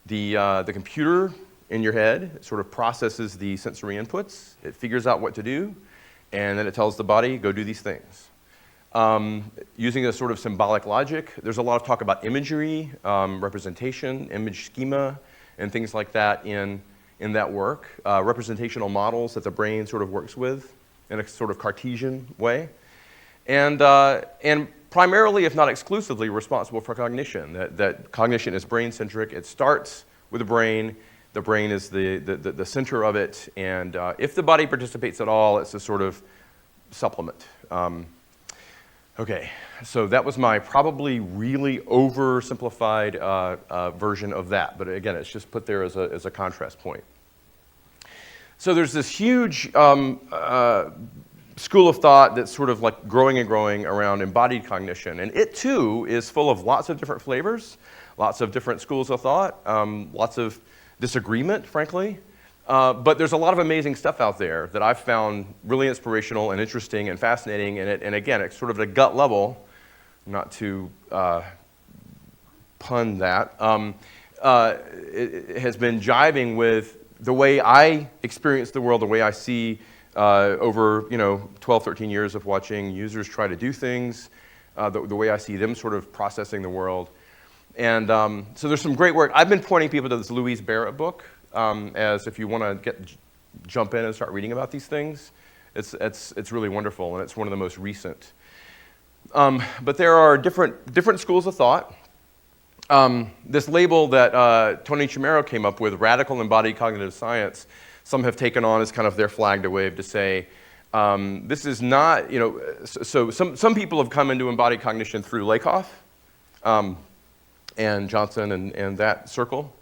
the computer in your head. It sort of processes the sensory inputs. It figures out what to do, and then it tells the body, go do these things. Using a sort of symbolic logic, there's a lot of talk about imagery, representation, image schema, and things like that in that work. Representational models that the brain sort of works with in a sort of Cartesian way. And primarily, if not exclusively, responsible for cognition. That cognition is brain-centric. It starts with the brain. The brain is the center of it. And if the body participates at all, it's a sort of supplement. Okay, so that was my probably really oversimplified version of that. But again, it's just put there as a contrast point. So there's this huge school of thought that's sort of like growing and growing around embodied cognition. And it, too, is full of lots of different flavors, lots of different schools of thought, lots of disagreement, frankly. But there's a lot of amazing stuff out there that I've found really inspirational and interesting and fascinating. And again, it's sort of at a gut level, not to pun that, it has been jiving with the way I experience the world, the way I see over 12, 13 years of watching users try to do things, the way I see them sort of processing the world. And so there's some great work. I've been pointing people to this Louise Barrett book. As if you want to jump in and start reading about these things, it's really wonderful, and it's one of the most recent. But there are different schools of thought. This label that Tony Chimero came up with, radical embodied cognitive science, some have taken on as kind of their flag to wave to say, this is not, so some people have come into embodied cognition through Lakoff and Johnson and that circle.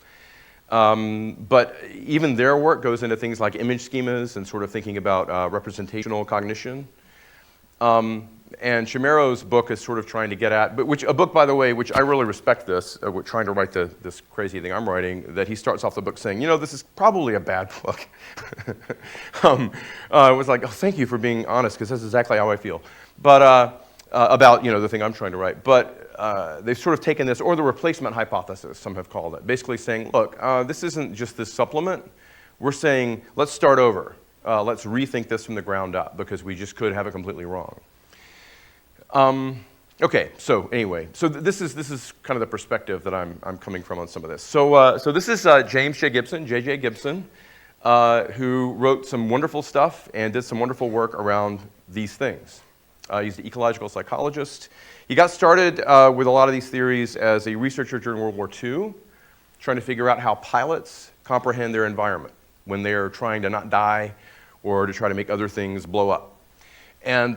But even their work goes into things like image schemas and sort of thinking about representational cognition. And Chimero's book is sort of trying to get at, a book, by the way, which I really respect this, trying to write this crazy thing I'm writing, that he starts off the book saying, this is probably a bad book. It was like, oh, thank you for being honest, because that's exactly how I feel. But about, the thing I'm trying to write. But they've sort of taken this, or the replacement hypothesis, some have called it, basically saying, look, this isn't just this supplement. We're saying, let's start over. Let's rethink this from the ground up, because we just could have it completely wrong. Okay, so anyway, so this is kind of the perspective that I'm coming from on some of this. So this is James J. Gibson, J.J. Gibson, who wrote some wonderful stuff and did some wonderful work around these things. He's an ecological psychologist. He got started with a lot of these theories as a researcher during World War II, trying to figure out how pilots comprehend their environment when they're trying to not die or to try to make other things blow up. And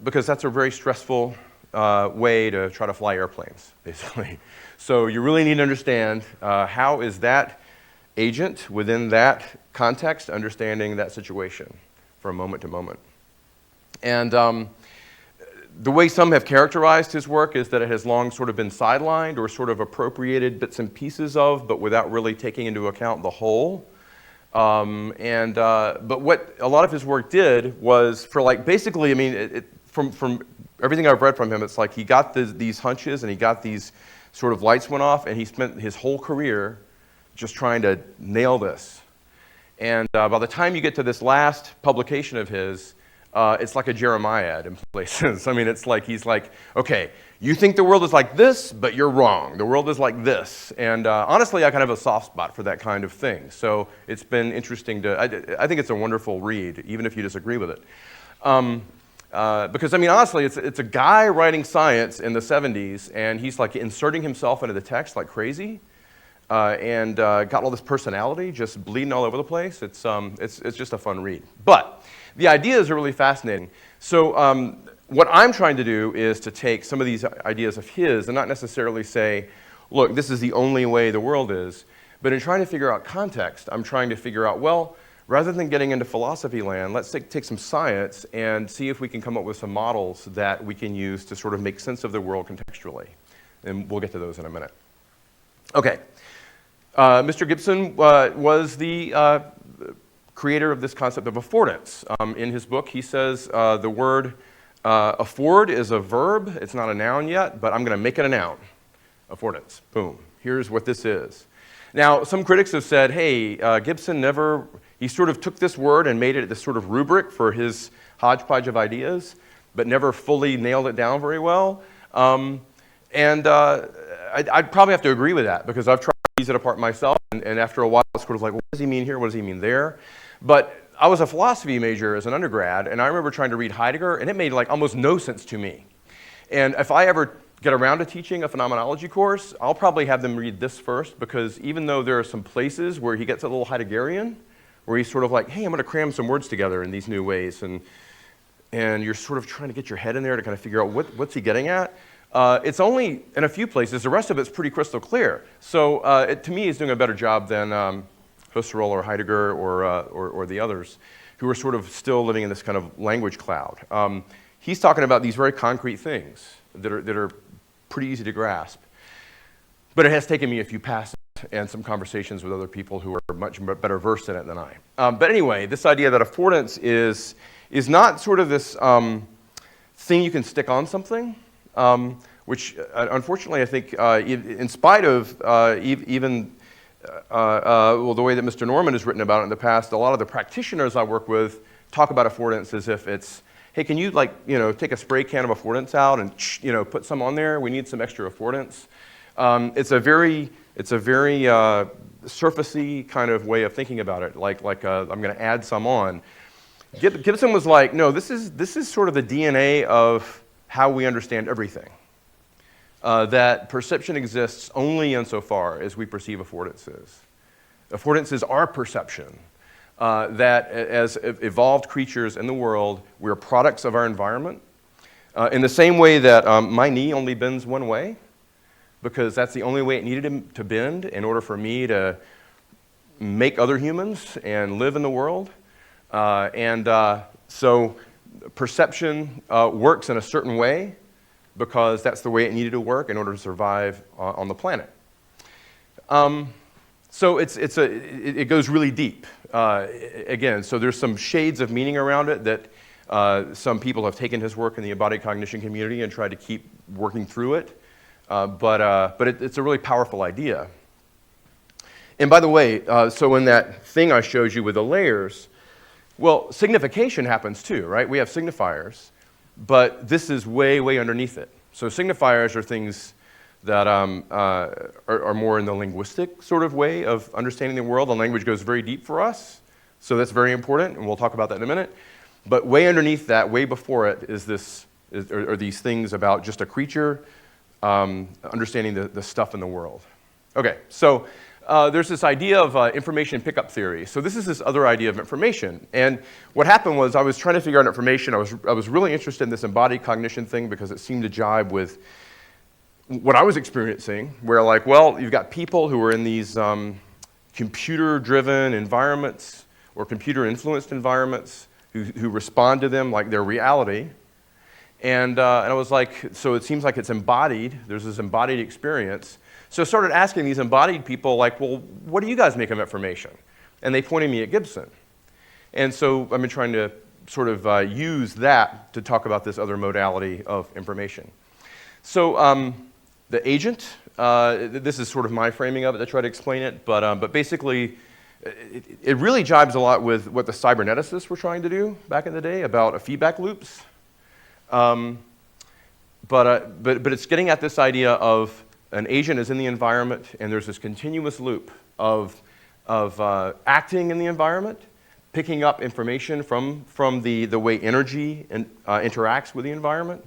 because that's a very stressful way to try to fly airplanes, basically. So you really need to understand how is that agent within that context understanding that situation from moment to moment. And the way some have characterized his work is that it has long sort of been sidelined or sort of appropriated bits and pieces of, but without really taking into account the whole. But what a lot of his work did was for like basically, I mean, from everything I've read from him, it's like he got these hunches and he got these sort of lights went off, and he spent his whole career just trying to nail this. And by the time you get to this last publication of his, it's like a Jeremiad in places. I mean, it's like he's like, okay, you think the world is like this, but you're wrong. The world is like this. And honestly, I kind of have a soft spot for that kind of thing. So it's been interesting to, I think it's a wonderful read, even if you disagree with it. Because, I mean, honestly, it's a guy writing science in the 70s, and he's like inserting himself into the text like crazy. And got all this personality just bleeding all over the place. It's just a fun read. But the ideas are really fascinating. So what I'm trying to do is to take some of these ideas of his and not necessarily say, look, this is the only way the world is. But in trying to figure out context, I'm trying to figure out, well, rather than getting into philosophy land, let's take some science and see if we can come up with some models that we can use to sort of make sense of the world contextually. And we'll get to those in a minute. Okay. Mr. Gibson was the creator of this concept of affordance. In his book, he says the word afford is a verb. It's not a noun yet, but I'm going to make it a noun. Affordance. Boom. Here's what this is. Now, some critics have said, hey, Gibson he sort of took this word and made it this sort of rubric for his hodgepodge of ideas, but never fully nailed it down very well. I'd probably have to agree with that, because I've tried to tease it apart myself, and after a while it's sort of like, well, what does he mean here, what does he mean there? But I was a philosophy major as an undergrad, and I remember trying to read Heidegger, and it made like almost no sense to me. And if I ever get around to teaching a phenomenology course, I'll probably have them read this first, because even though there are some places where he gets a little Heideggerian, where he's sort of like, hey, I'm going to cram some words together in these new ways, and you're sort of trying to get your head in there to kind of figure out what's he getting at. It's only in a few places. The rest of it's pretty crystal clear. So to me, he's doing a better job than Husserl or Heidegger or the others, who are sort of still living in this kind of language cloud. He's talking about these very concrete things that are pretty easy to grasp. But it has taken me a few passes and some conversations with other people who are much better versed in it than I. But anyway, this idea that affordance is not sort of this thing you can stick on something, which unfortunately I think, in spite of even the way that Mr. Norman has written about it in the past, a lot of the practitioners I work with talk about affordance as if it's, hey, can you take a spray can of affordance out and put some on there? We need some extra affordance. It's a very surfacey kind of way of thinking about it. Like I'm going to add some on. Gibson was like, no, this is sort of the DNA of how we understand everything. That perception exists only insofar as we perceive affordances. Affordance is our perception. That as evolved creatures in the world, we're products of our environment. In the same way that my knee only bends one way, because that's the only way it needed to bend in order for me to make other humans and live in the world. So perception works in a certain way because that's the way it needed to work in order to survive on the planet. So it goes really deep. Again, so there's some shades of meaning around it that some people have taken his work in the embodied cognition community and tried to keep working through it. But it's a really powerful idea. And by the way, so in that thing I showed you with the layers, well, signification happens too, right? We have signifiers, but this is way, way underneath it. So signifiers are things that are more in the linguistic sort of way of understanding the world, and language goes very deep for us. So that's very important, and we'll talk about that in a minute. But way underneath that, way before it, are these things about just a creature understanding the stuff in the world. Okay, so there's this idea of information pickup theory. So this is this other idea of information. And what happened was I was trying to figure out information. I was really interested in this embodied cognition thing because it seemed to jibe with what I was experiencing, where like, well, you've got people who are in these computer-driven environments or computer-influenced environments who respond to them like they're reality. And I was like, so it seems like it's embodied. There's this embodied experience. So I started asking these embodied people, like, well, what do you guys make of information? and they pointed me at Gibson. And so I've been trying to sort of use that to talk about this other modality of information. So the agent, this is sort of my framing of it to try to explain it, but basically it really jibes a lot with what the cyberneticists were trying to do back in the day about feedback loops. But it's getting at this idea of an agent is in the environment, and there's this continuous loop of acting in the environment, picking up information from the way energy interacts with the environment.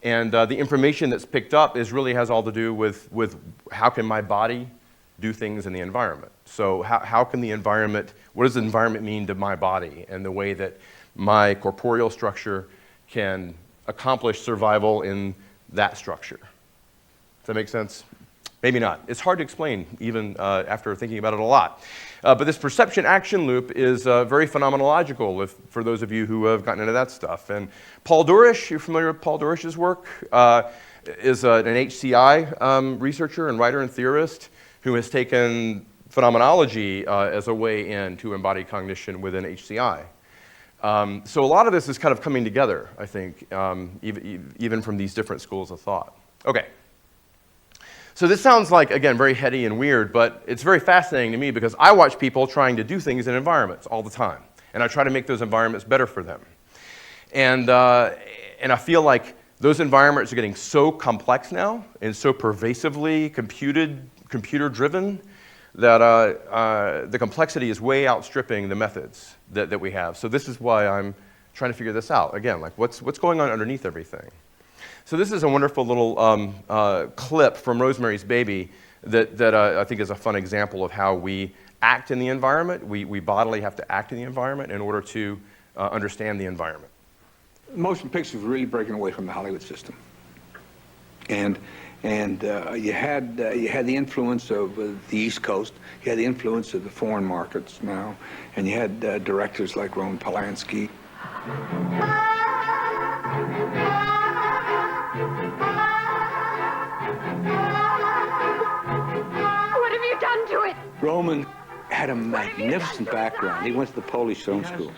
And the information that's picked up really has all to do with how can my body do things in the environment. So how can the environment, what does the environment mean to my body and the way that my corporeal structure can accomplish survival in that structure? Does that make sense? Maybe not. It's hard to explain even after thinking about it a lot. But this perception-action loop is very phenomenological for those of you who have gotten into that stuff. And Paul Dorish, you're familiar with Paul Dorish's work, is an HCI researcher and writer and theorist who has taken phenomenology as a way into embodied cognition within HCI. So a lot of this is kind of coming together, I think, even from these different schools of thought. Okay. So this sounds like, again, very heady and weird, but it's very fascinating to me because I watch people trying to do things in environments all the time, and I try to make those environments better for them. And I feel like those environments are getting so complex now and so pervasively computer-driven that the complexity is way outstripping the methods that we have. So this is why I'm trying to figure this out. Again, like what's going on underneath everything? So this is a wonderful little clip from Rosemary's Baby that I think is a fun example of how we act in the environment. We bodily have to act in the environment in order to understand the environment. Motion pictures were really breaking away from the Hollywood system, and you had the influence of the East Coast. You had the influence of the foreign markets now, and you had directors like Roman Polanski. What have you done to it? Roman had a magnificent background. He went to the Polish film school.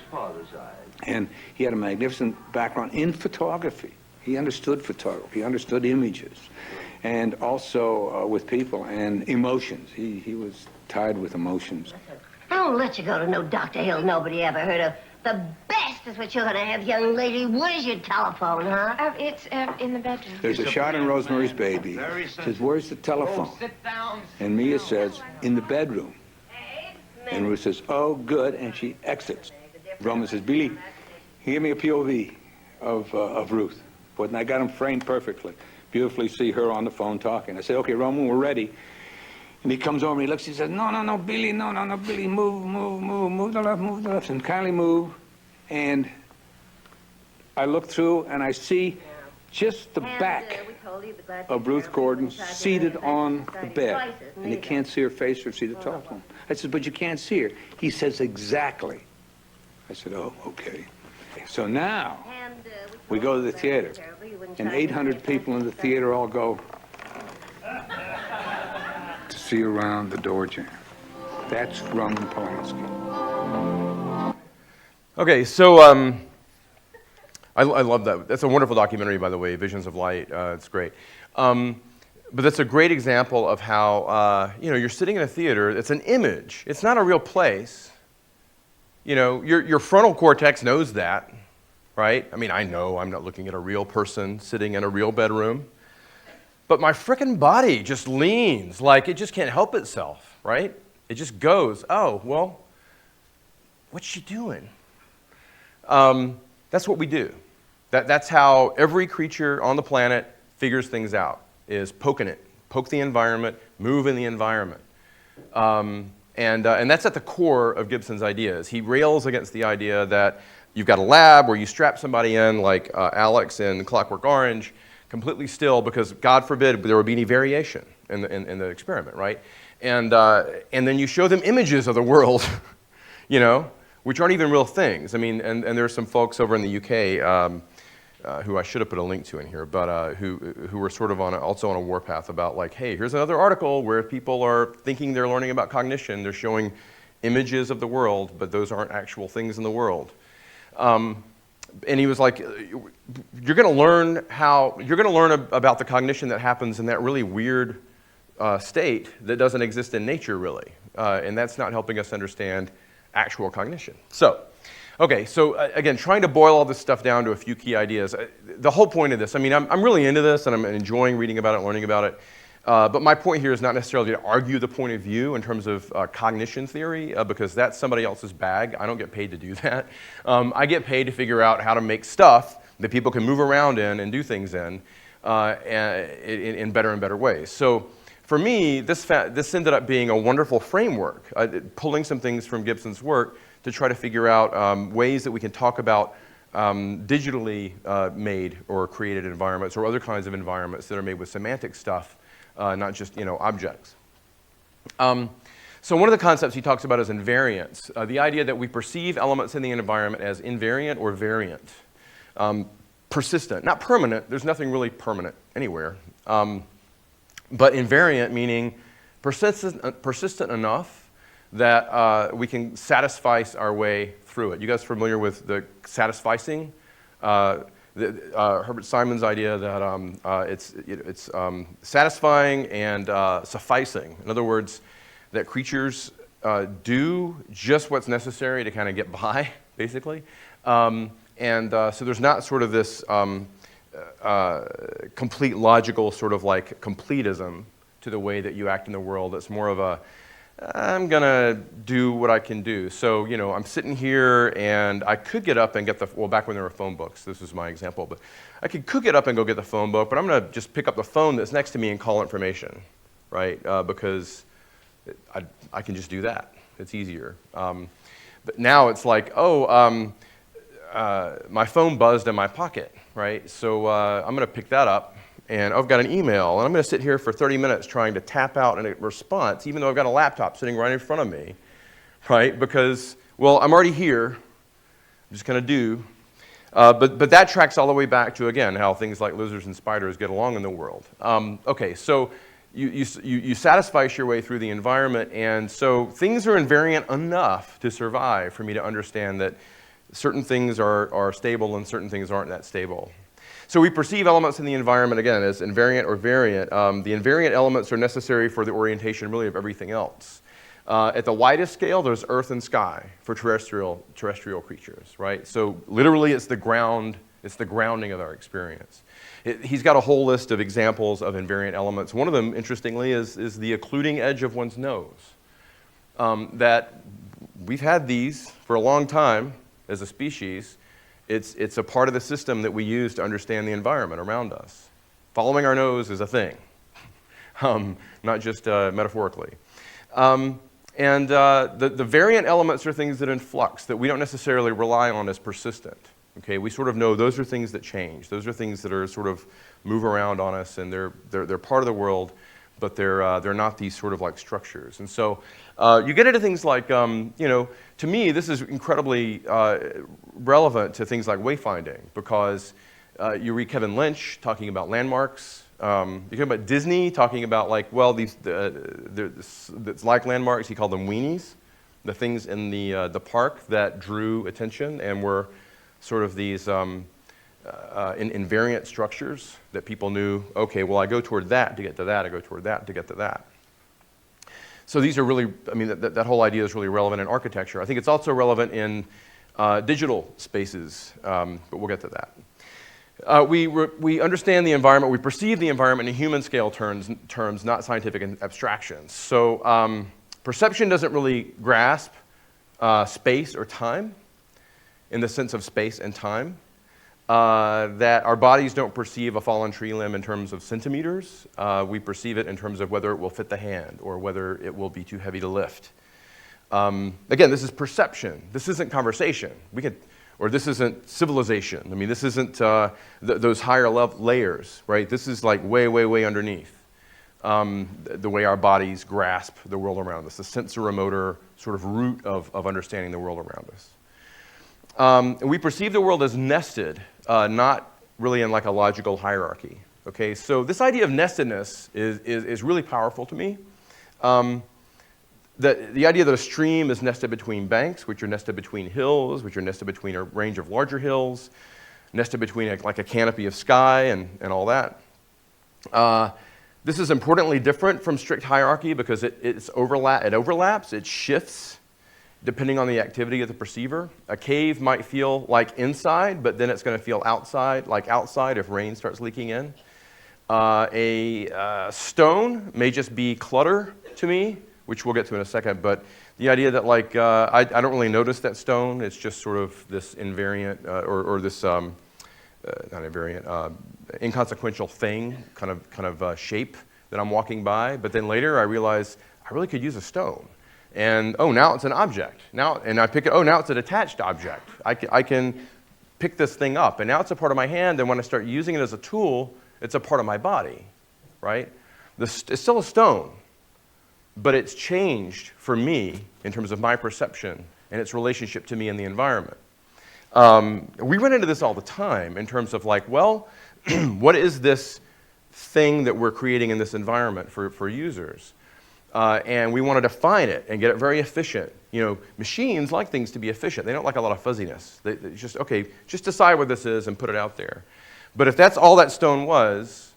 And he had a magnificent background in photography. He understood photography. He understood images. And also with people and emotions. He was tied with emotions. I won't let you go to no Dr. Hill nobody ever heard of. The best is what you're gonna have, young lady. Where's your telephone, huh? It's in the bedroom. There's a shot in Rosemary's Baby. Says, where's the telephone? And Mia says, in the bedroom. And Ruth says, oh, good, and she exits. Roman says, Billy, give me a POV of Ruth. And I got him framed perfectly. Beautifully see her on the phone talking. I said, okay, Roman, we're ready. And he comes over and he looks, he says, no, Billy, no, Billy, move to the left, and kindly move. And I look through and I see just the back of Ruth Gordon seated on the bed. And you can't see her face or see the telephone. I said, but you can't see her. He says, exactly. I said, oh, okay. So now we go to the theater, and 800 people in the theater all go to see around the door jam. That's Roman Polanski. Okay, so I love that. That's a wonderful documentary, by the way, Visions of Light. It's great. But that's a great example of how, you're sitting in a theater. It's an image. It's not a real place. Your frontal cortex knows that, right? I mean, I know I'm not looking at a real person sitting in a real bedroom. But my frickin' body just leans like it just can't help itself, right? It just goes, oh, well, what's she doing? That's what we do. That's how every creature on the planet figures things out, is poking it. Poke the environment, move in the environment. And that's at the core of Gibson's ideas. He rails against the idea that you've got a lab where you strap somebody in, like Alex in Clockwork Orange, completely still, because God forbid there would be any variation in the experiment, right? And then you show them images of the world, which aren't even real things. I mean, and there's some folks over in the UK who I should have put a link to in here, but who were sort of also on a warpath about like, hey, here's another article where people are thinking they're learning about cognition. They're showing images of the world, but those aren't actual things in the world. And he was like, you're going to learn about the cognition that happens in that really weird state that doesn't exist in nature, really. And that's not helping us understand actual cognition. So, okay, so again, trying to boil all this stuff down to a few key ideas. The whole point of this, I mean, I'm really into this, and I'm enjoying reading about it, learning about it. But my point here is not necessarily to argue the point of view in terms of cognition theory, because that's somebody else's bag. I don't get paid to do that. I get paid to figure out how to make stuff that people can move around in and do things in better and better ways. So for me, this ended up being a wonderful framework, pulling some things from Gibson's work to try to figure out ways that we can talk about digitally made or created environments or other kinds of environments that are made with semantic stuff, not just objects. So one of the concepts he talks about is invariance, the idea that we perceive elements in the environment as invariant or variant, persistent, not permanent. There's nothing really permanent anywhere, but invariant meaning persistent enough that we can satisfy our way through it. You guys familiar with the satisficing? Herbert Simon's idea that it's satisfying and sufficing. In other words, that creatures do just what's necessary to kind of get by, basically. So there's not sort of this complete logical sort of like completism to the way that you act in the world. It's more of a, I'm gonna do what I can do. So, I'm sitting here and I could get up and get well, back when there were phone books, this is my example, but I could get up and go get the phone book, but I'm gonna just pick up the phone that's next to me and call information, right? Because I can just do that. It's easier. But now it's like, my phone buzzed in my pocket, right? So I'm gonna pick that up. And I've got an email, and I'm going to sit here for 30 minutes trying to tap out a response, even though I've got a laptop sitting right in front of me, right? Because, well, I'm already here. I'm just going to do. But that tracks all the way back to, again, how things like lizards and spiders get along in the world. Okay, so you satisfy your way through the environment, and so things are invariant enough to survive for me to understand that certain things are stable and certain things aren't that stable. So we perceive elements in the environment, again, as invariant or variant. The invariant elements are necessary for the orientation, really, of everything else. At the widest scale, there's earth and sky for terrestrial creatures, right? So literally, it's the grounding of our experience. He's got a whole list of examples of invariant elements. One of them, interestingly, is the occluding edge of one's nose. That we've had these for a long time as a species. It's a part of the system that we use to understand the environment around us. Following our nose is a thing, not just metaphorically. The variant elements are things that in flux that we don't necessarily rely on as persistent. Okay, we sort of know those are things that change. Those are things that are sort of move around on us, and they're part of the world, but they're not these sort of like structures. And so you get into things like, to me, this is incredibly relevant to things like wayfinding, because you read Kevin Lynch talking about landmarks. You hear about Disney talking about like, well, it's like landmarks. He called them weenies, the things in the park that drew attention and were sort of these invariant structures that people knew, okay, well, I go toward that to get to that, I go toward that to get to that. So these are really, I mean, that whole idea is really relevant in architecture. I think it's also relevant in digital spaces, but we'll get to that. We understand the environment, we perceive the environment in human scale terms, not scientific abstractions. So perception doesn't really grasp space or time in the sense of space and time. That our bodies don't perceive a fallen tree limb in terms of centimeters. We perceive it in terms of whether it will fit the hand or whether it will be too heavy to lift. Again, this is perception. This isn't conversation. Or this isn't civilization. I mean, this isn't those higher level layers, right? This is like way, way, way underneath the way our bodies grasp the world around us, the sensoromotor sort of root of understanding the world around us. We perceive the world as nested, not really in like a logical hierarchy. Okay, so this idea of nestedness is really powerful to me. the idea that a stream is nested between banks, which are nested between hills, which are nested between a range of larger hills, nested between like a canopy of sky and all that. This is importantly different from strict hierarchy because it overlaps, it shifts depending on the activity of the perceiver. A cave might feel like inside, but then it's going to feel outside, like outside if rain starts leaking in. A stone may just be clutter to me, which we'll get to in a second, but the idea that like, I don't really notice that stone, it's just sort of this invariant, or this, not invariant, inconsequential thing, kind of shape that I'm walking by, but then later I realize I really could use a stone. And oh, now it's an object. And I pick it, oh, now it's a detached object. I can pick this thing up, and now it's a part of my hand, and when I start using it as a tool, it's a part of my body, right? It's still a stone, but it's changed for me in terms of my perception and its relationship to me and the environment. We run into this all the time in terms of like, well, what is this thing that we're creating in this environment for users? And we want to define it and get it very efficient. You know, machines like things to be efficient. They don't like a lot of fuzziness. They just, okay, just decide what this is and put it out there. But if that's all that stone was,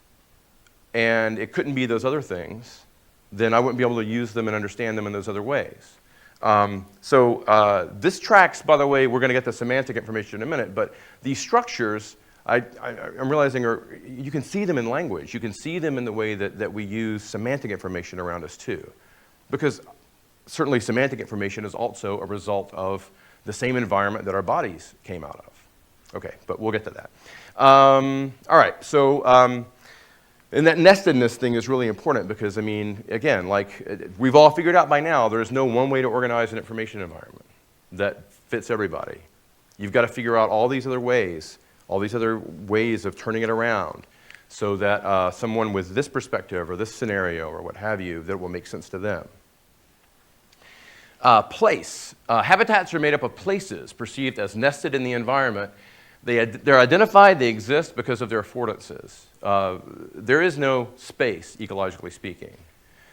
and it couldn't be those other things, then I wouldn't be able to use them and understand them in those other ways. This tracks, by the way, we're going to get the semantic information in a minute, but these structures, I'm realizing you can see them in language. You can see them in the way that we use semantic information around us too. Because certainly semantic information is also a result of the same environment that our bodies came out of. Okay, but we'll get to that. All right, so, and that nestedness thing is really important because, I mean, again, like we've all figured out by now, there's no one way to organize an information environment that fits everybody. You've got to figure out all these other ways of turning it around so that someone with this perspective or this scenario or what have you, that will make sense to them. Place. Habitats are made up of places perceived as nested in the environment. They're identified, they exist because of their affordances. There is no space, ecologically speaking.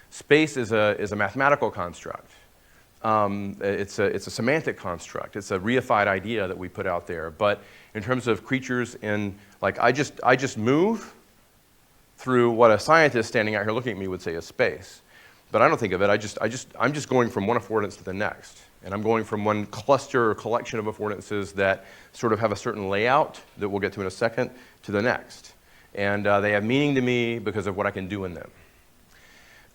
Space is a mathematical construct. It's a semantic construct. It's a reified idea that we put out there. But in terms of creatures in, like, I just move through what a scientist standing out here looking at me would say is space. But I don't think of it. I'm just going from one affordance to the next. And I'm going from one cluster or collection of affordances that sort of have a certain layout that we'll get to in a second to the next. And they have meaning to me because of what I can do in them.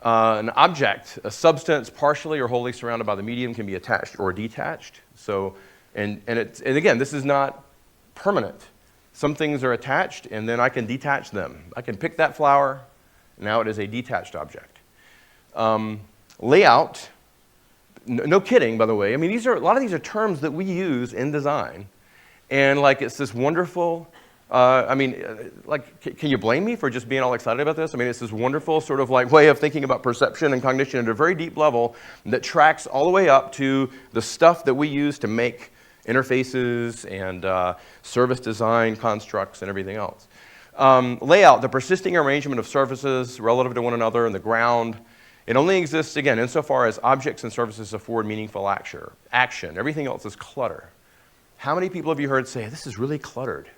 An object, a substance partially or wholly surrounded by the medium can be attached or detached. So, and again, this is not permanent. Some things are attached and then I can detach them. I can pick that flower, now it is a detached object. Layout, no kidding, by the way. I mean, a lot of these are terms that we use in design. And like, it's this wonderful, can you blame me for just being all excited about this? I mean, it's this wonderful sort of like way of thinking about perception and cognition at a very deep level that tracks all the way up to the stuff that we use to make interfaces and service design constructs and everything else. Layout, the persisting arrangement of surfaces relative to one another and the ground. It only exists, again, insofar as objects and surfaces afford meaningful action. Everything else is clutter. How many people have you heard say, this is really cluttered?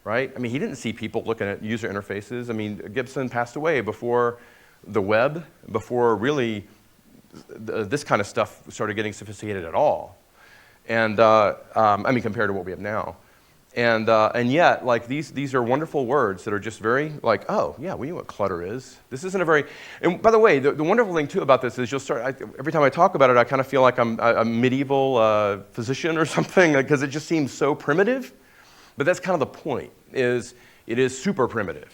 Right? I mean, he didn't see people looking at user interfaces. I mean, Gibson passed away before the web, before really this kind of stuff started getting sophisticated at all. And, compared to what we have now. And yet, like, these are wonderful words that are just very, like, oh, yeah, we know what clutter is. This isn't a very, and by the way, the wonderful thing, too, about this is you'll start, every time I talk about it, I kind of feel like I'm a medieval physician or something, because it just seems so primitive. But that's kind of the point, is it is super primitive.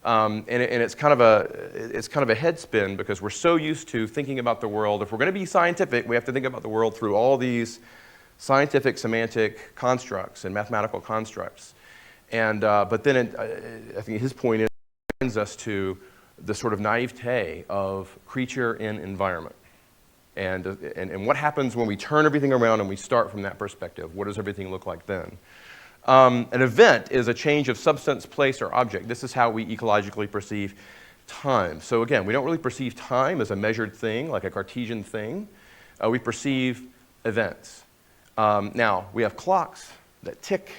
And it's kind of a head spin, because we're so used to thinking about the world. If we're going to be scientific, we have to think about the world through all these scientific semantic constructs and mathematical constructs. And, but then I think his point brings us to the sort of naivete of creature in environment. And what happens when we turn everything around and we start from that perspective? What does everything look like then? An event is a change of substance, place, or object. This is how we ecologically perceive time. So again, we don't really perceive time as a measured thing, like a Cartesian thing. We perceive events. Now, we have clocks that tick.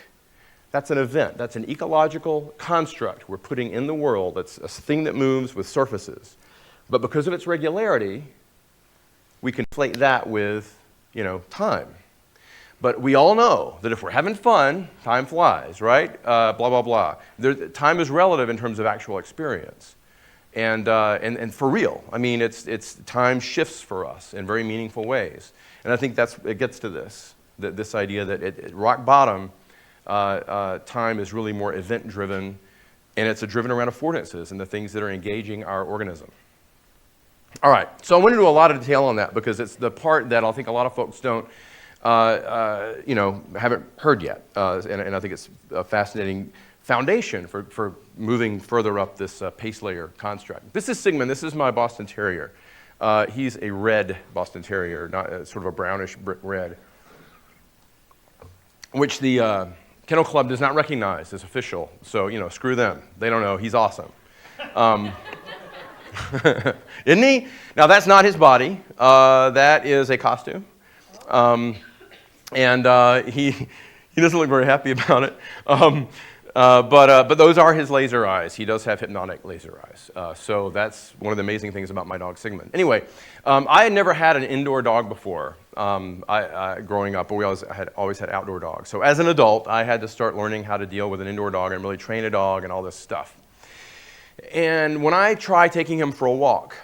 That's an event. That's an ecological construct we're putting in the world. That's a thing that moves with surfaces. But because of its regularity, we conflate that with, time. But we all know that if we're having fun, time flies, right? Blah, blah, blah. Time is relative in terms of actual experience. And for real. I mean, time shifts for us in very meaningful ways. And I think it gets to this idea that at rock bottom, time is really more event-driven, and it's driven around affordances and the things that are engaging our organism. All right, so I went into a lot of detail on that because it's the part that I think a lot of folks don't, haven't heard yet, and I think it's a fascinating foundation for moving further up this pace layer construct. This is Sigmund. This is my Boston Terrier. He's a red Boston Terrier, not sort of a brownish brick red, which the Kennel Club does not recognize as official. So, screw them. They don't know. He's awesome. Isn't he? Now, that's not his body. That is a costume. And he doesn't look very happy about it. But those are his laser eyes. He does have hypnotic laser eyes. So that's one of the amazing things about my dog, Sigmund. Anyway, I had never had an indoor dog before growing up, but we always had outdoor dogs. So as an adult, I had to start learning how to deal with an indoor dog and really train a dog and all this stuff. And when I try taking him for a walk,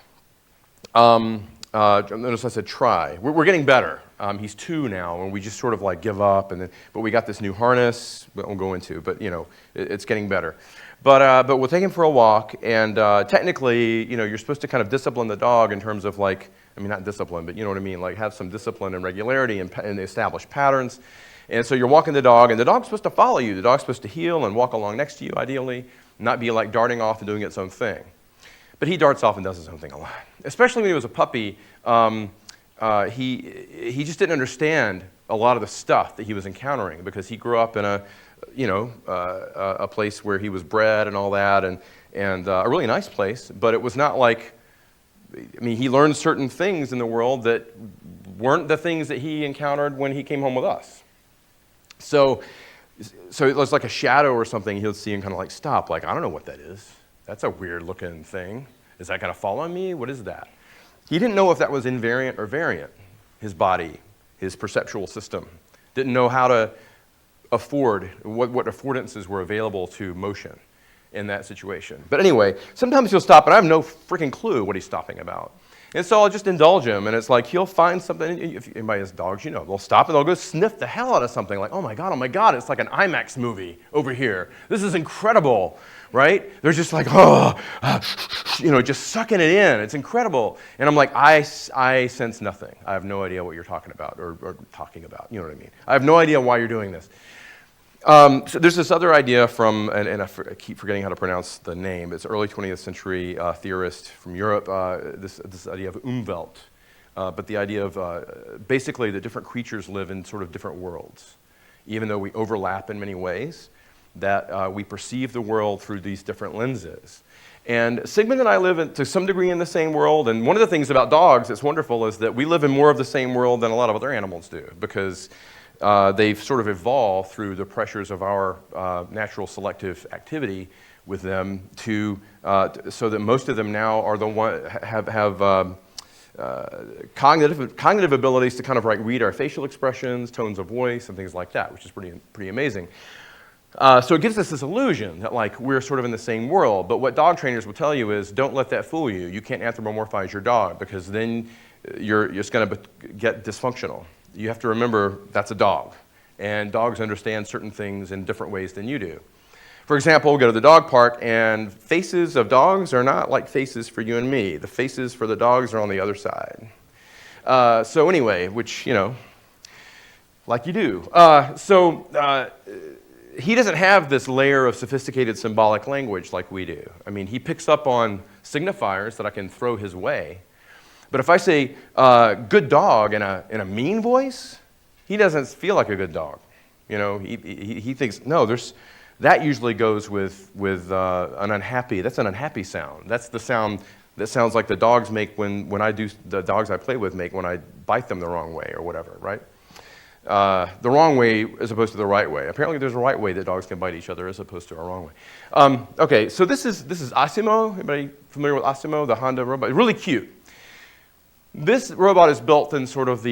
notice I said try. We're getting better. He's 2 now, and we just sort of give up. But we got this new harness that we'll go into. But it's getting better. But we'll take him for a walk, and technically, you're supposed to kind of discipline the dog in terms of not discipline, but you know what I mean, have some discipline and regularity and establish patterns. And so you're walking the dog, and the dog's supposed to follow you. The dog's supposed to heel and walk along next to you, ideally, not be darting off and doing its own thing. But he darts off and does his own thing a lot. Especially when he was a puppy, he just didn't understand a lot of the stuff that he was encountering because he grew up in a place where he was bred and all that, and a really nice place. But it was not he learned certain things in the world that weren't the things that he encountered when he came home with us. So it was like a shadow or something he'll see and kind of stop, I don't know what that is. That's a weird looking thing. Is that going to follow me? What is that? He didn't know if that was invariant or variant, his body, his perceptual system. Didn't know how to afford, what affordances were available to motion in that situation. But anyway, sometimes he'll stop and I have no freaking clue what he's stopping about. And so I'll just indulge him, and it's he'll find something. If anybody has dogs, they'll stop and they'll go sniff the hell out of something oh my God, it's like an IMAX movie over here. This is incredible, right? They're just just sucking it in. It's incredible. And I'm I sense nothing. I have no idea what you're talking about or talking about. You know what I mean? I have no idea why you're doing this. So there's this other idea from, and I keep forgetting how to pronounce the name. It's early 20th century theorist from Europe. This idea of Umwelt, but the idea of basically that different creatures live in sort of different worlds, even though we overlap in many ways. That we perceive the world through these different lenses. And Sigmund and I live to some degree in the same world. And one of the things about dogs that's wonderful is that we live in more of the same world than a lot of other animals do, because they've sort of evolved through the pressures of our natural selective activity with them so that most of them now are have cognitive abilities to kind of read our facial expressions, tones of voice, and things like that, which is pretty amazing. So it gives us this illusion that we're sort of in the same world. But what dog trainers will tell you is, don't let that fool you. You can't anthropomorphize your dog, because then you're just going to get dysfunctional. You have to remember that's a dog, and dogs understand certain things in different ways than you do. For example, we'll go to the dog park, and faces of dogs are not like faces for you and me. The faces for the dogs are on the other side. So anyway, which, like you do. He doesn't have this layer of sophisticated symbolic language like we do. He picks up on signifiers that I can throw his way. But if I say good dog in a mean voice, he doesn't feel like a good dog. He thinks, no, that usually goes with an unhappy. That's an unhappy sound. That's the sound that sounds like the dogs make when the dogs I play with make when I bite them the wrong way or whatever, right? The wrong way as opposed to the right way. Apparently there's a right way that dogs can bite each other as opposed to a wrong way. Okay, so this is Asimo. Anybody familiar with Asimo, the Honda robot? Really cute. This robot is built in sort of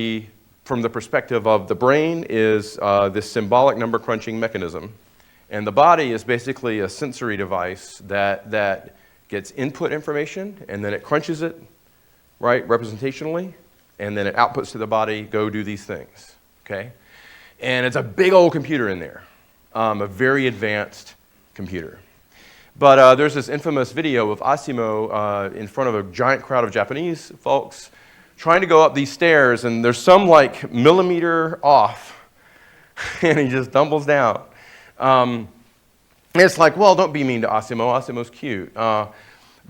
from the perspective of the brain is this symbolic number crunching mechanism. And the body is basically a sensory device that gets input information and then it crunches it, right, representationally, and then it outputs to the body, go do these things. Okay? And it's a big old computer in there, a very advanced computer. But there's this infamous video of Asimo in front of a giant crowd of Japanese folks trying to go up these stairs, and there's some like millimeter off, and he just tumbles down. It's like, well, don't be mean to Asimo. Asimo's cute. And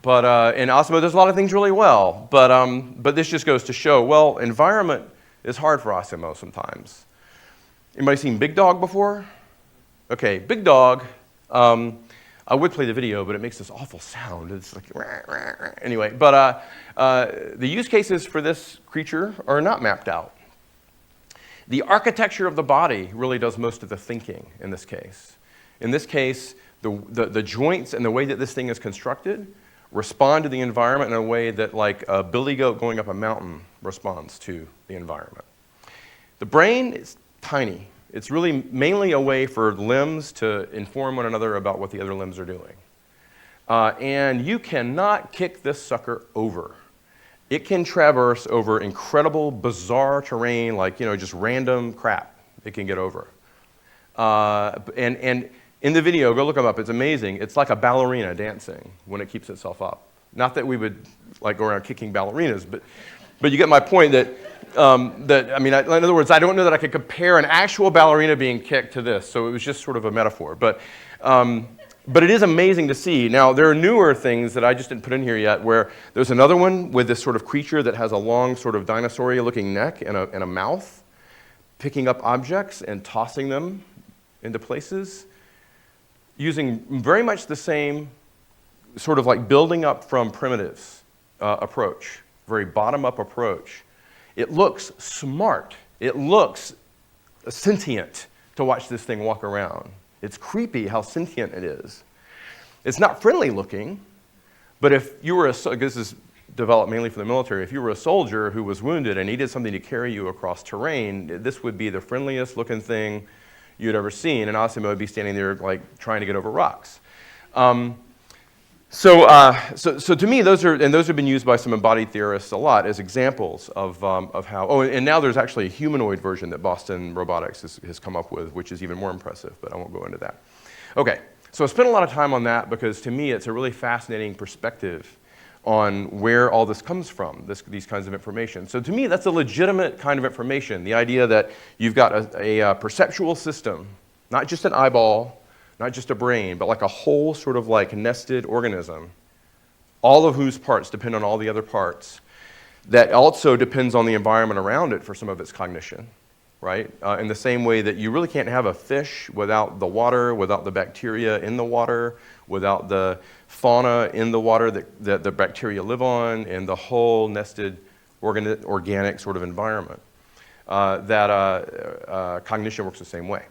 Asimo does a lot of things really well. But this just goes to show, well, environment is hard for Asimo sometimes. Anybody seen Big Dog before? Okay, Big Dog, I would play the video, but it makes this awful sound. It's like, rah, rah, rah. Anyway, but the use cases for this creature are not mapped out. The architecture of the body really does most of the thinking in this case. In this case, the joints and the way that this thing is constructed respond to the environment in a way that like a billy goat going up a mountain responds to the environment. The brain is tiny. It's really mainly a way for limbs to inform one another about what the other limbs are doing. And you cannot kick this sucker over. It can traverse over incredible, bizarre terrain, like, just random crap it can get over. And in the video, go look them up, it's amazing. It's like a ballerina dancing when it keeps itself up. Not that we would like go around kicking ballerinas, but you get my point that, in other words, I don't know that I could compare an actual ballerina being kicked to this, so it was just sort of a metaphor. But it is amazing to see. Now, there are newer things that I just didn't put in here yet, where there's another one with this sort of creature that has a long sort of dinosaur-looking neck and a mouth, picking up objects and tossing them into places, using very much the same sort of like building up from primitives approach, very bottom-up approach. It looks smart. It looks sentient to watch this thing walk around. It's creepy how sentient it is. It's not friendly looking, but if you were this is developed mainly for the military, if you were a soldier who was wounded and needed something to carry you across terrain, this would be the friendliest looking thing you'd ever seen, and Asimo would be standing there like trying to get over rocks. So to me, those have been used by some embodied theorists a lot as examples of how. Oh, and now there's actually a humanoid version that Boston Robotics has come up with, which is even more impressive. But I won't go into that. Okay, so I spent a lot of time on that because to me, it's a really fascinating perspective on where all this comes from, these kinds of information. So to me, that's a legitimate kind of information. The idea that you've got a perceptual system, not just an eyeball, not just a brain, but like a whole sort of like nested organism, all of whose parts depend on all the other parts, that also depends on the environment around it for some of its cognition, right? In the same way that you really can't have a fish without the water, without the bacteria in the water, without the fauna in the water that the bacteria live on, and the whole nested organic sort of environment. Cognition works the same way.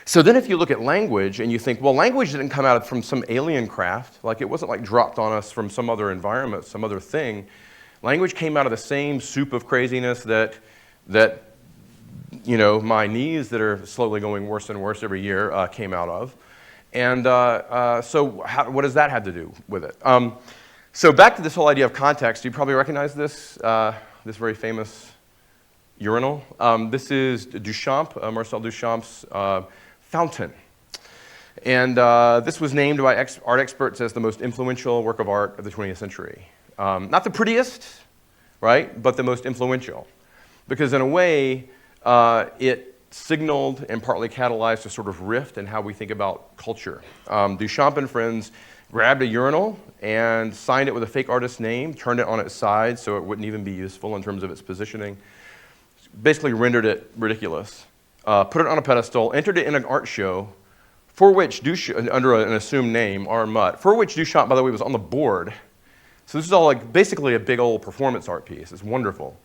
So then if you look at language and you think, well, language didn't come out from some alien craft, like it wasn't like dropped on us from some other environment, some other thing. Language came out of the same soup of craziness that my knees that are slowly going worse and worse every year came out of. And what does that have to do with it? So back to this whole idea of context, you probably recognize this very famous urinal. This is Marcel Duchamp's fountain. And this was named by art experts as the most influential work of art of the 20th century. Not the prettiest, right, but the most influential. Because in a way, it signaled and partly catalyzed a sort of rift in how we think about culture. Duchamp and friends grabbed a urinal and signed it with a fake artist's name, turned it on its side so it wouldn't even be useful in terms of its positioning, basically rendered it ridiculous, put it on a pedestal, entered it in an art show for which Duchamp, under an assumed name, R. Mutt, for which Duchamp, by the way, was on the board. So this is all like basically a big old performance art piece. It's wonderful.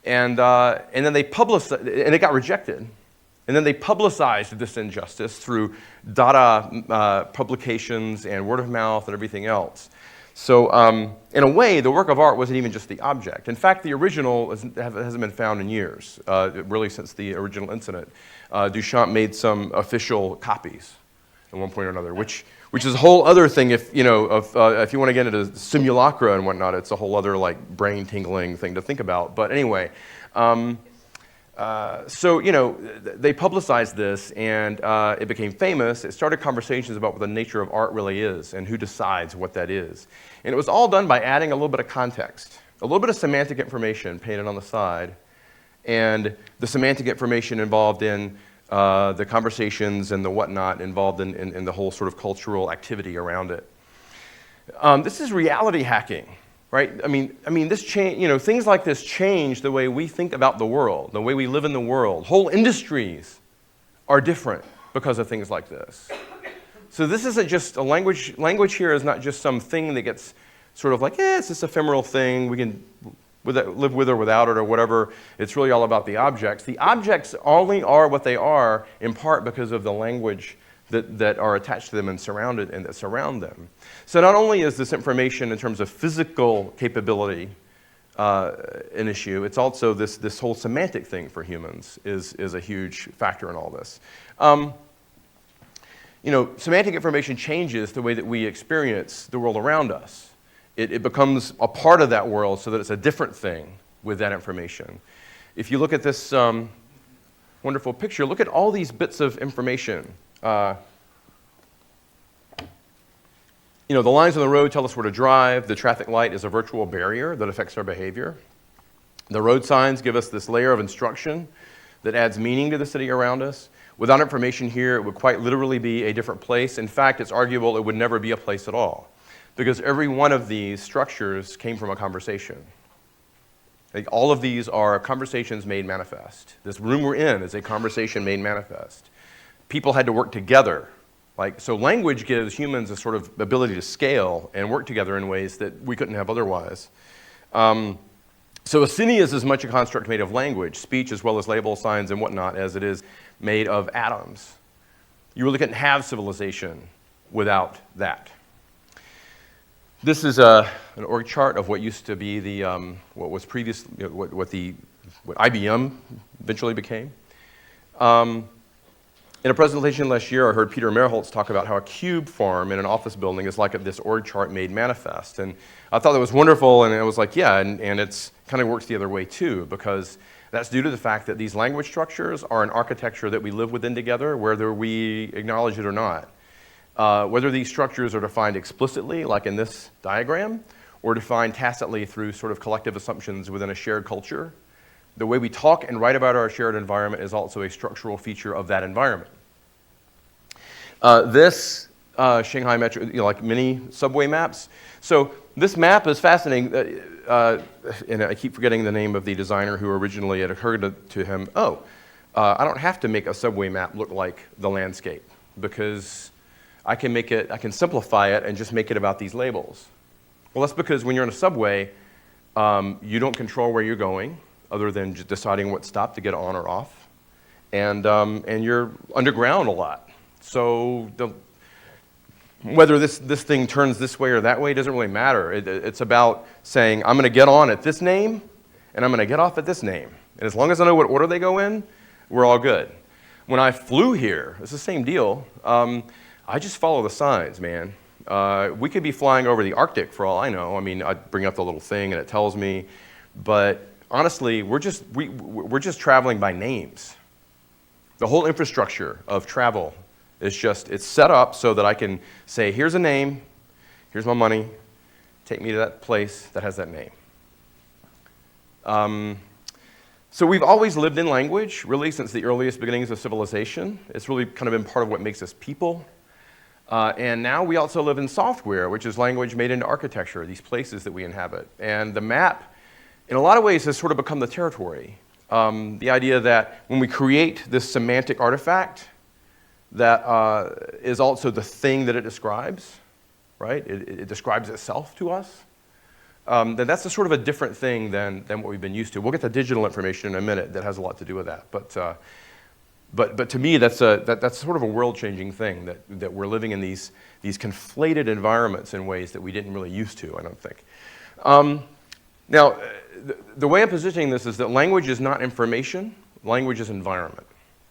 And then they published, and it got rejected. And then they publicized this injustice through Dada publications and word of mouth and everything else. So in a way, the work of art wasn't even just the object. In fact, the original hasn't been found in years, really since the original incident. Duchamp made some official copies at one point or another, which is a whole other thing. If you want to get into simulacra and whatnot, it's a whole other like brain-tingling thing to think about. But anyway, so they publicized this, and it became famous. It started conversations about what the nature of art really is and who decides what that is. And it was all done by adding a little bit of context, a little bit of semantic information painted on the side, and the semantic information involved in the conversations and the whatnot involved in the whole sort of cultural activity around it. This is reality hacking, right? I mean, this change, things like this change the way we think about the world, the way we live in the world. Whole industries are different because of things like this. So this isn't just a language. Language here is not just some thing that gets sort of like, it's this ephemeral thing. We can live with or without it or whatever. It's really all about the objects. The objects only are what they are in part because of the language that are attached to them and that surround them. So not only is this information in terms of physical capability an issue, it's also this whole semantic thing for humans is a huge factor in all this. Semantic information changes the way that we experience the world around us. It becomes a part of that world so that it's a different thing with that information. If you look at this wonderful picture, look at all these bits of information. The lines on the road tell us where to drive. The traffic light is a virtual barrier that affects our behavior. The road signs give us this layer of instruction that adds meaning to the city around us. Without information here, it would quite literally be a different place. In fact, it's arguable it would never be a place at all, because every one of these structures came from a conversation. Like, all of these are conversations made manifest. This room we're in is a conversation made manifest. People had to work together. So language gives humans a sort of ability to scale and work together in ways that we couldn't have otherwise. So a city is as much a construct made of language, speech, as well as labels, signs, and whatnot, as it is made of atoms. You really couldn't have civilization without that. This is an org chart of what used to be the what was previously what IBM eventually became. In a presentation last year, I heard Peter Merholtz talk about how a cube farm in an office building is like this org chart made manifest, and I thought that was wonderful. And I was like, yeah, and it's kind of works the other way too, because that's due to the fact that these language structures are an architecture that we live within together, whether we acknowledge it or not. Whether these structures are defined explicitly, like in this diagram, or defined tacitly through sort of collective assumptions within a shared culture, the way we talk and write about our shared environment is also a structural feature of that environment. This Shanghai Metro, like mini subway maps. So this map is fascinating, and I keep forgetting the name of the designer who originally it occurred to him, I don't have to make a subway map look like the landscape, because I can simplify it and just make it about these labels. Well, that's because when you're in a subway, you don't control where you're going, other than just deciding what stop to get on or off, and you're underground a lot. So whether this thing turns this way or that way doesn't really matter. It's about saying, I'm going to get on at this name, and I'm going to get off at this name. And as long as I know what order they go in, we're all good. When I flew here, it's the same deal. I just follow the signs, man. We could be flying over the Arctic for all I know. I mean, I bring up the little thing and it tells me, but honestly, we're just traveling by names. The whole infrastructure of travel is it's set up so that I can say, here's a name, here's my money, take me to that place that has that name. So we've always lived in language, really, since the earliest beginnings of civilization. It's really kind of been part of what makes us people. And now we also live in software, which is language made into architecture, these places that we inhabit. And the map, in a lot of ways, has sort of become the territory. The idea that when we create this semantic artifact, that is also the thing that it describes, right? It describes itself to us, then that's a sort of a different thing than what we've been used to. We'll get to digital information in a minute that has a lot to do with that. But to me, that's sort of a world-changing thing, that we're living in these conflated environments in ways that we didn't really used to, I don't think. Now, the way I'm positioning this is that language is not information, language is environment,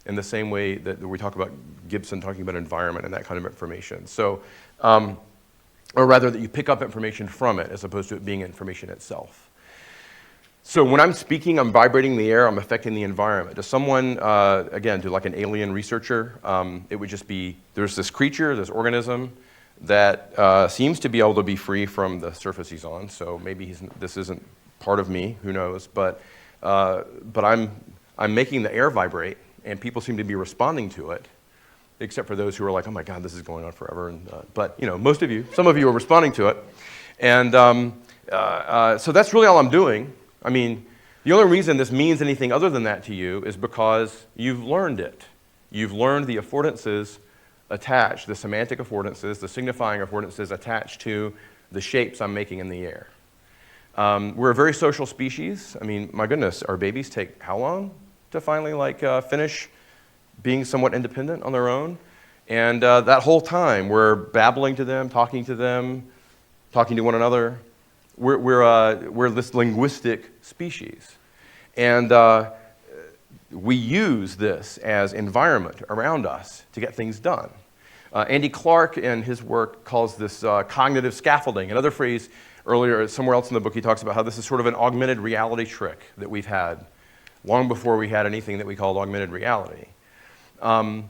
in the same way that we talk about Gibson talking about environment and that kind of information. So, or rather that you pick up information from it as opposed to it being information itself. So when I'm speaking, I'm vibrating the air, I'm affecting the environment. To someone, again, to like an alien researcher, it would just be, there's this creature, this organism, that seems to be able to be free from the surface he's on, so maybe this isn't part of me, who knows, but I'm making the air vibrate, and people seem to be responding to it, except for those who are like, oh my God, this is going on forever, but you know, some of you are responding to it, and so that's really all I'm doing. I mean, the only reason this means anything other than that to you is because you've learned it. You've learned the affordances attached, the semantic affordances, the signifying affordances attached to the shapes I'm making in the air. We're a very social species. I mean, my goodness, our babies take how long to finally finish being somewhat independent on their own? And that whole time, we're babbling to them, talking to one another. We're this linguistic species. And we use this as environment around us to get things done. Andy Clark, in his work, calls this cognitive scaffolding. Another phrase earlier, somewhere else in the book, he talks about how this is sort of an augmented reality trick that we've had long before we had anything that we called augmented reality. When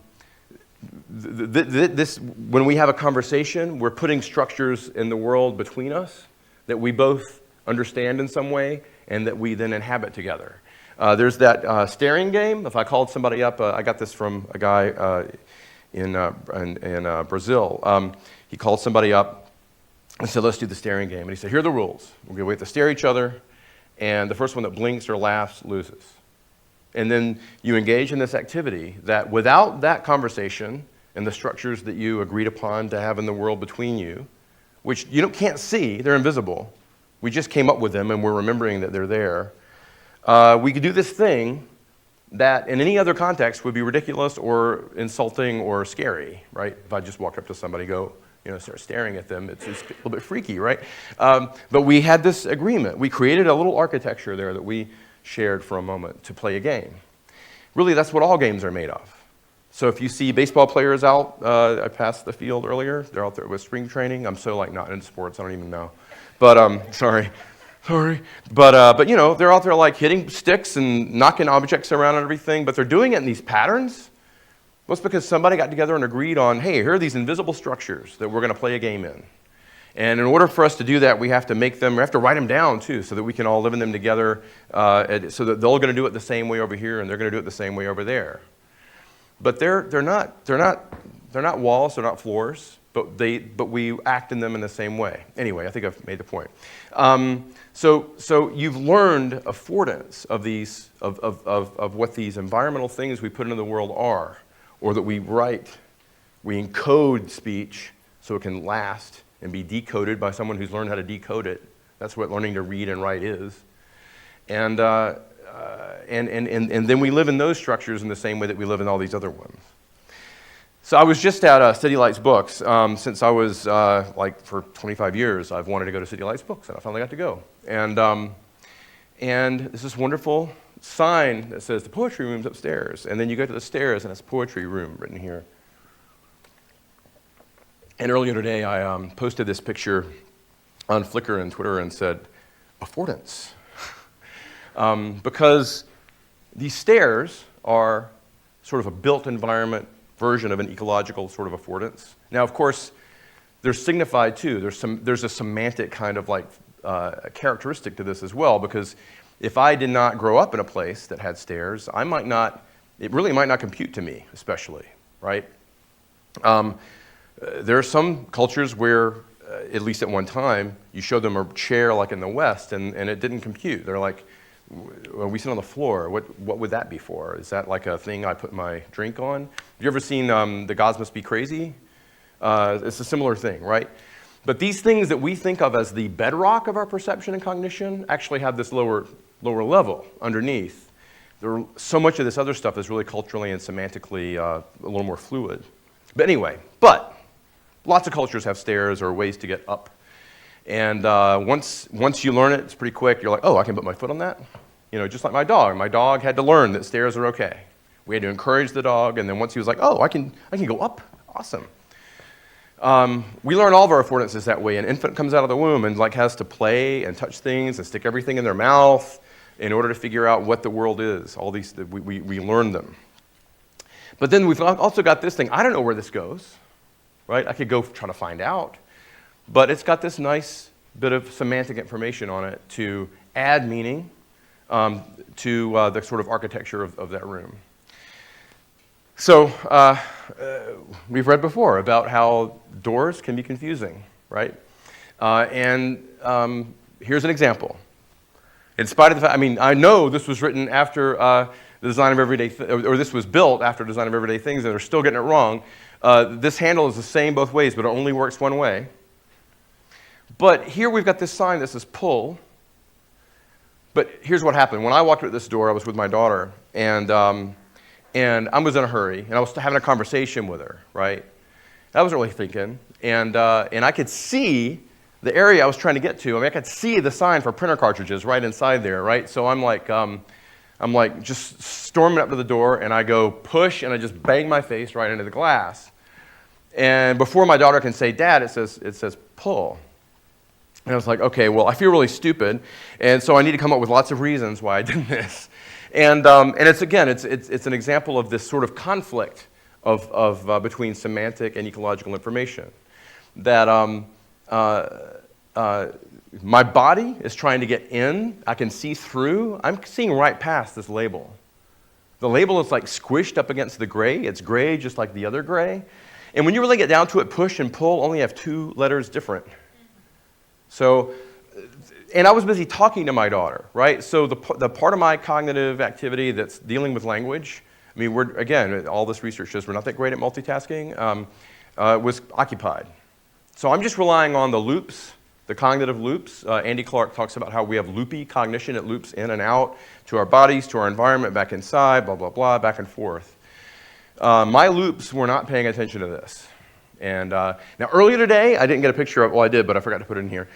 we have a conversation, we're putting structures in the world between us that we both understand in some way and that we then inhabit together. There's that staring game. If I called somebody up, I got this from a guy in Brazil. He called somebody up and said, let's do the staring game. And he said, here are the rules. We have to stare at each other, and the first one that blinks or laughs loses. And then you engage in this activity that without that conversation and the structures that you agreed upon to have in the world between you, which you can't see, they're invisible. We just came up with them and we're remembering that they're there. We could do this thing that in any other context would be ridiculous or insulting or scary, right? If I just walked up to somebody, start staring at them, it's a little bit freaky, right? But we had this agreement. We created a little architecture there that we shared for a moment to play a game. Really, that's what all games are made of. So if you see baseball players out, I passed the field earlier, they're out there with spring training. I'm so not into sports, I don't even know. But sorry. But they're out there hitting sticks and knocking objects around and everything, but they're doing it in these patterns. Well, it's because somebody got together and agreed on, hey, here are these invisible structures that we're going to play a game in. And in order for us to do that, we have to write them down too, so that we can all live in them together, so that they're going to do it the same way over here and they're going to do it the same way over there. But they're not walls, they're not floors, but we act in them in the same way. Anyway, I think I've made the point. So you've learned affordance of what these environmental things we put into the world are, or that we write. We encode speech so it can last and be decoded by someone who's learned how to decode it. That's what learning to read and write is. And then we live in those structures in the same way that we live in all these other ones. So I was just at City Lights Books. Since I was, for 25 years, I've wanted to go to City Lights Books, and I finally got to go. And there's this wonderful sign that says, the poetry room's upstairs. And then you go to the stairs, and it's poetry room written here. And earlier today, I posted this picture on Flickr and Twitter and said, affordance. Because these stairs are sort of a built environment version of an ecological sort of affordance. Now, of course, they're signified too. There's a semantic kind of characteristic to this as well, because if I did not grow up in a place that had stairs, it really might not compute to me, especially, right? There are some cultures where, at least at one time, you show them a chair like in the West, and it didn't compute. They're like, When we sit on the floor, what would that be for? Is that like a thing I put my drink on? Have you ever seen The Gods Must Be Crazy? It's a similar thing, right? But these things that we think of as the bedrock of our perception and cognition actually have this lower level underneath. So much of this other stuff is really culturally and semantically a little more fluid. But anyway, lots of cultures have stairs or ways to get up. And once you learn it, it's pretty quick. You're like, oh, I can put my foot on that? You know, just like my dog. My dog had to learn that stairs are okay. We had to encourage the dog, and then once he was like, oh, I can go up, awesome. We learn all of our affordances that way. An infant comes out of the womb and like has to play and touch things and stick everything in their mouth in order to figure out what the world is. All these, we learn them. But then we've also got this thing. I don't know where this goes, right? I could go try to find out. But it's got this nice bit of semantic information on it to add meaning to the sort of architecture of that room. So we've read before about how doors can be confusing, right? Here's an example. In spite of the fact, I mean, I know this was written after the design of everyday, or this was built after design of everyday things, and they're still getting it wrong. This handle is the same both ways, but it only works one way. But here we've got this sign that says pull. But here's what happened. When I walked through this door, I was with my daughter, and I was in a hurry, and I was having a conversation with her, right? I wasn't really thinking, and I could see the area I was trying to get to. I mean, I could see the sign for printer cartridges right inside there, right? So I'm like just storming up to the door, and I go push, and I just bang my face right into the glass. And before my daughter can say, Dad, it says pull. And I was like, okay, well, I feel really stupid, and so I need to come up with lots of reasons why I did this. And it's an example of this sort of conflict of between semantic and ecological information. That my body is trying to get in. I can see through. I'm seeing right past this label. The label is like squished up against the gray. It's gray just like the other gray. And when you really get down to it, push and pull only have 2 letters different. So, and I was busy talking to my daughter, right? So the part of my cognitive activity that's dealing with language, I mean, again, all this research shows we're not that great at multitasking, was occupied. So I'm just relying on the loops, the cognitive loops. Andy Clark talks about how we have loopy cognition. It loops in and out to our bodies, to our environment, back inside, blah, blah, blah, back and forth. My loops were not paying attention to this. And now earlier today, I didn't get a picture of, well, I did, but I forgot to put it in here.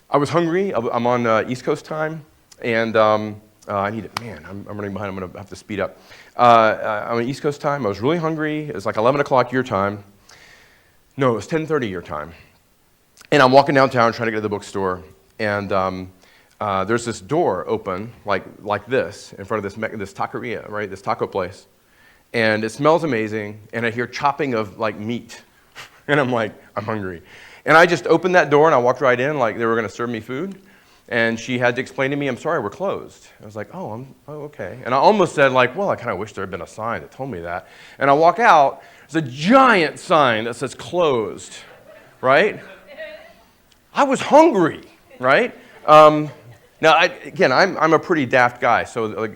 I was hungry. I'm on East Coast time, and I need it. Man, I'm running behind. I'm going to have to speed up. I'm on East Coast time. I was really hungry. It was like 11 o'clock your time. No, it was 10:30 your time. And I'm walking downtown trying to get to the bookstore, and there's this door open like this in front of this taqueria, right? This taco place, and it smells amazing. And I hear chopping of like meat. And I'm like, I'm hungry. And I just opened that door and I walked right in like they were going to serve me food. And she had to explain to me, I'm sorry, we're closed. I was like, oh, okay. And I almost said like, well, I kind of wish there had been a sign that told me that. And I walk out, there's a giant sign that says closed, right? I was hungry, right? Now, I'm a pretty daft guy. So like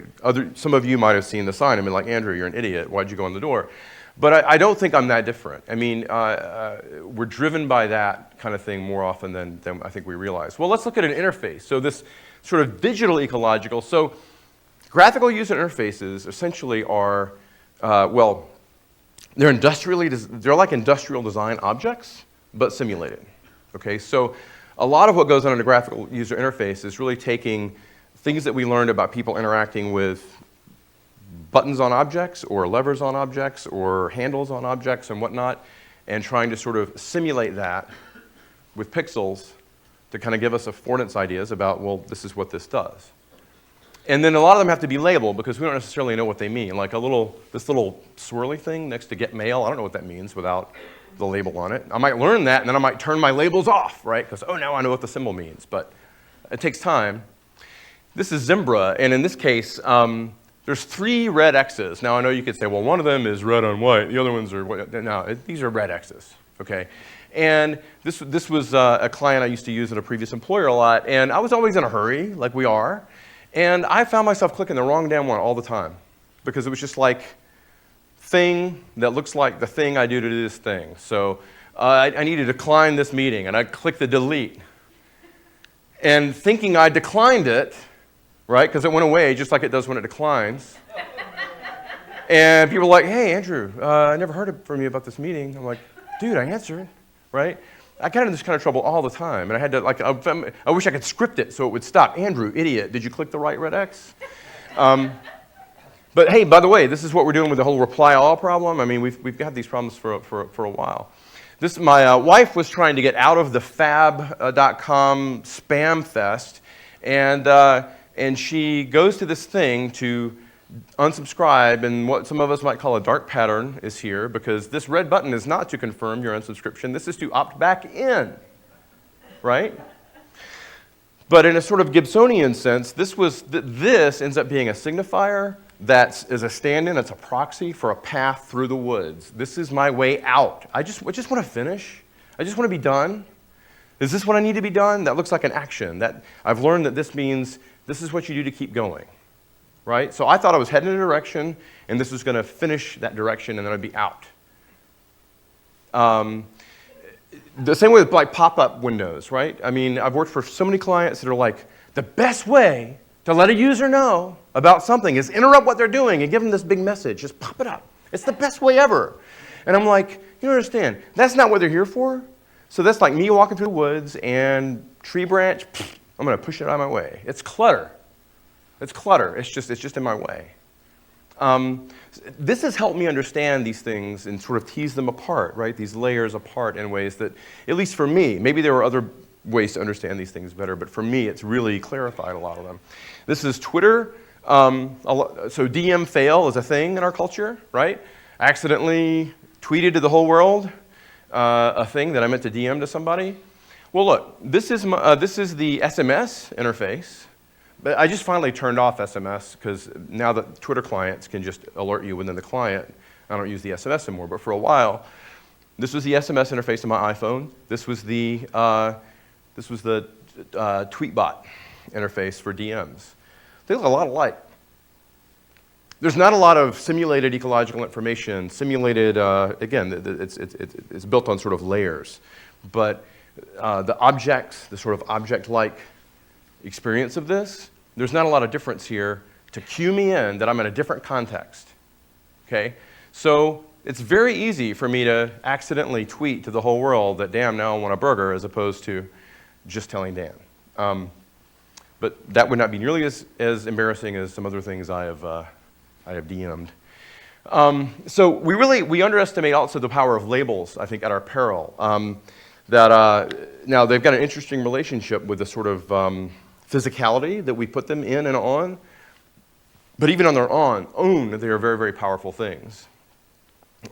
some of you might have seen the sign and been like, Andrew, you're an idiot. Why'd you go in the door? But I don't think I'm that different. I mean, we're driven by that kind of thing more often than I think we realize. Well, let's look at an interface. So this sort of digital ecological. So graphical user interfaces essentially are, they're like industrial design objects, but simulated. Okay, so a lot of what goes on in a graphical user interface is really taking things that we learned about people interacting with buttons on objects or levers on objects or handles on objects and whatnot, and trying to sort of simulate that with pixels to kind of give us affordance ideas about, well, this is what this does. And then a lot of them have to be labeled because we don't necessarily know what they mean. Like this little swirly thing next to get mail, I don't know what that means without the label on it. I might learn that and then I might turn my labels off, right? Because, oh, now I know what the symbol means, but it takes time. This is Zimbra, and in this case, there's 3 red X's. Now, I know you could say, well, one of them is red on white. The other ones are white. No, these are red X's, okay? And this was a client I used to use at a previous employer a lot, and I was always in a hurry, like we are. And I found myself clicking the wrong damn one all the time because it was just like thing that looks like the thing I do to do this thing. So I need to decline this meeting, and I click the delete. And thinking I declined it, right, because it went away just like it does when it declines. And people were like, hey, Andrew, I never heard from you about this meeting. I'm like, dude, I answered, right? I got in this kind of trouble all the time, and I had to, like, I wish I could script it so it would stop. Andrew, idiot, did you click the right red X? But hey, by the way, this is what we're doing with the whole reply all problem. I mean, we've had these problems for a while. My wife was trying to get out of the fab.com spam fest, and she goes to this thing to unsubscribe, and what some of us might call a dark pattern is here, because this red button is not to confirm your unsubscription. This is to opt back in, right? But in a sort of Gibsonian sense, this ends up being a signifier that is a stand-in, it's a proxy for a path through the woods. This is my way out. I just want to finish. I just want to be done. Is this what I need to be done? That looks like an action. That I've learned that this means this is what you do to keep going, right? So I thought I was heading in a direction, and this was going to finish that direction, and then I'd be out. The same way with like pop-up windows, right? I mean, I've worked for so many clients that are like, the best way to let a user know about something is interrupt what they're doing and give them this big message. Just pop it up. It's the best way ever. And I'm like, you don't understand. That's not what they're here for. So that's like me walking through the woods and tree branch, I'm going to push it out of my way. It's clutter. It's clutter. It's just in my way. This has helped me understand these things and sort of tease them apart, right? These layers apart in ways that, at least for me, maybe there were other ways to understand these things better, but for me, it's really clarified a lot of them. This is Twitter. So DM fail is a thing in our culture, right? I accidentally tweeted to the whole world a thing that I meant to DM to somebody. Well, look, this is the SMS interface, but I just finally turned off SMS because now that Twitter clients can just alert you within the client, I don't use the SMS anymore. But for a while, this was the SMS interface on my iPhone. This was the tweetbot interface for DMs. They look a lot alike. There's not a lot of simulated ecological information. Simulated, again, it's built on sort of layers. But the objects, the sort of object-like experience of this, there's not a lot of difference here to cue me in that I'm in a different context. Okay? So it's very easy for me to accidentally tweet to the whole world that, damn, now I want a burger, as opposed to just telling Dan. But that would not be nearly as embarrassing as some other things I have DM'd. So we underestimate also the power of labels, I think, at our peril. Now they've got an interesting relationship with the sort of physicality that we put them in and on. But even on their own, they are very, very powerful things.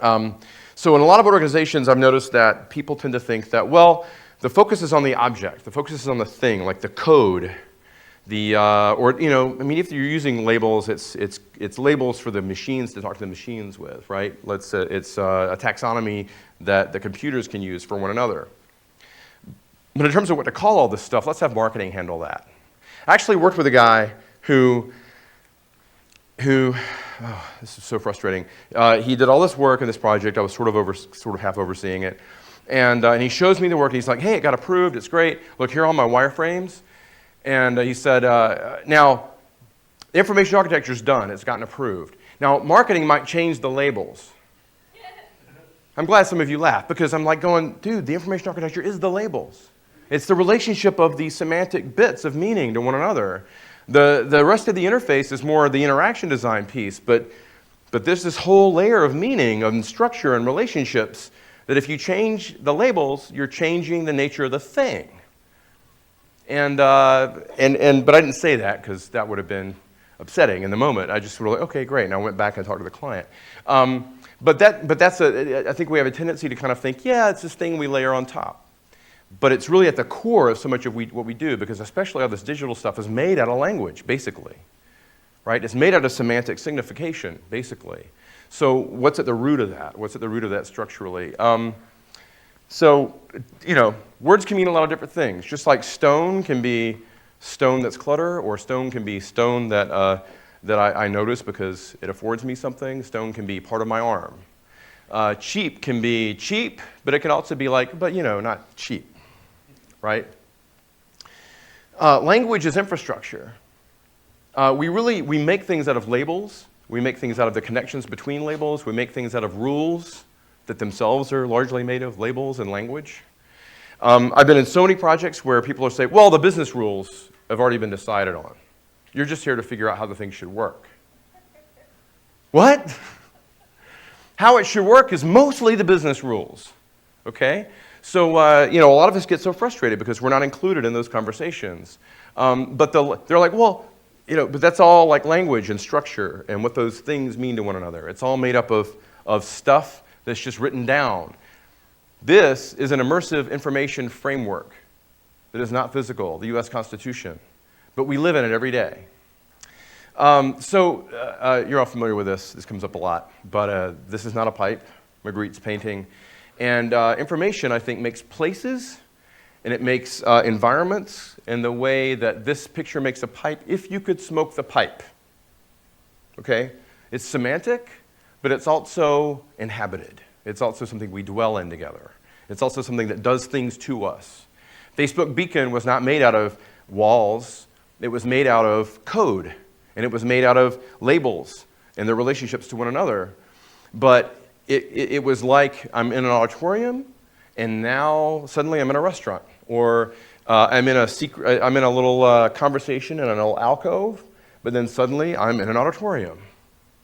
So in a lot of organizations, I've noticed that people tend to think that, well, the focus is on the object. The focus is on the thing, like the code. Or, you know, I mean, if you're using labels, it's labels for the machines to talk to the machines with, right? It's a taxonomy that the computers can use for one another. But in terms of what to call all this stuff, let's have marketing handle that. I actually worked with a guy who oh, this is so frustrating. He did all this work in this project. I was sort of half overseeing it. And he shows me the work, and he's like, hey, it got approved. It's great. Look, here are all my wireframes. And he said, now, the information architecture is done. It's gotten approved. Now, marketing might change the labels. I'm glad some of you laughed, because I'm like going, dude, the information architecture is the labels. It's the relationship of the semantic bits of meaning to one another. The rest of the interface is more the interaction design piece, but there's this whole layer of meaning and structure and relationships that if you change the labels, you're changing the nature of the thing. But I didn't say that because that would have been upsetting in the moment. I just sort of like, okay, great. And I went back and talked to the client. I think we have a tendency to kind of think, yeah, it's this thing we layer on top. But it's really at the core of so much of what we do, because especially all this digital stuff is made out of language, basically. Right? It's made out of semantic signification, basically. So what's at the root of that? What's at the root of that structurally? So, you know, words can mean a lot of different things. Just like stone can be stone that's clutter, or stone can be stone that, that I notice because it affords me something. Stone can be part of my arm. Cheap can be cheap, but it can also be like, but you know, not cheap, right? Language is infrastructure. We make things out of labels. We make things out of the connections between labels. We make things out of rules that themselves are largely made of labels and language. I've been in so many projects where people are saying, well, the business rules have already been decided on. You're just here to figure out how the thing should work. What? How it should work is mostly the business rules, okay? So, you know, a lot of us get so frustrated because we're not included in those conversations. But they're like, well, you know, but that's all like language and structure and what those things mean to one another. It's all made up of stuff that's just written down. This is an immersive information framework that is not physical, the US Constitution, but we live in it every day. You're all familiar with this. This comes up a lot, but this is not a pipe. Magritte's painting. And information, I think, makes places, and it makes environments in the way that this picture makes a pipe if you could smoke the pipe. Okay? It's semantic, but it's also inhabited. It's also something we dwell in together. It's also something that does things to us. Facebook Beacon was not made out of walls. It was made out of code, and it was made out of labels and their relationships to one another. But it was like I'm in an auditorium, and now suddenly I'm in a restaurant, or I'm in a little conversation in an old alcove, but then suddenly I'm in an auditorium,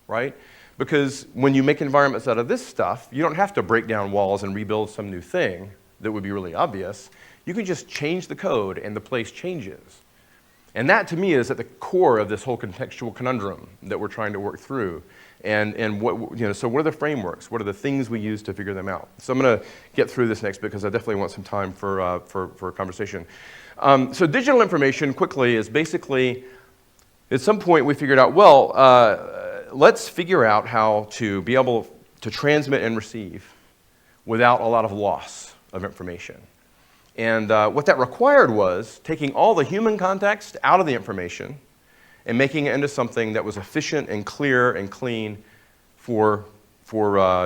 right? Because when you make environments out of this stuff, you don't have to break down walls and rebuild some new thing that would be really obvious. You can just change the code, and the place changes. And that, to me, is at the core of this whole contextual conundrum that we're trying to work through. And what, you know, so what are the frameworks? What are the things we use to figure them out? So I'm going to get through this next because I definitely want some time for a conversation. So digital information, quickly, is basically, at some point we figured out, well, let's figure out how to be able to transmit and receive without a lot of loss of information. And what that required was taking all the human context out of the information and making it into something that was efficient and clear and clean for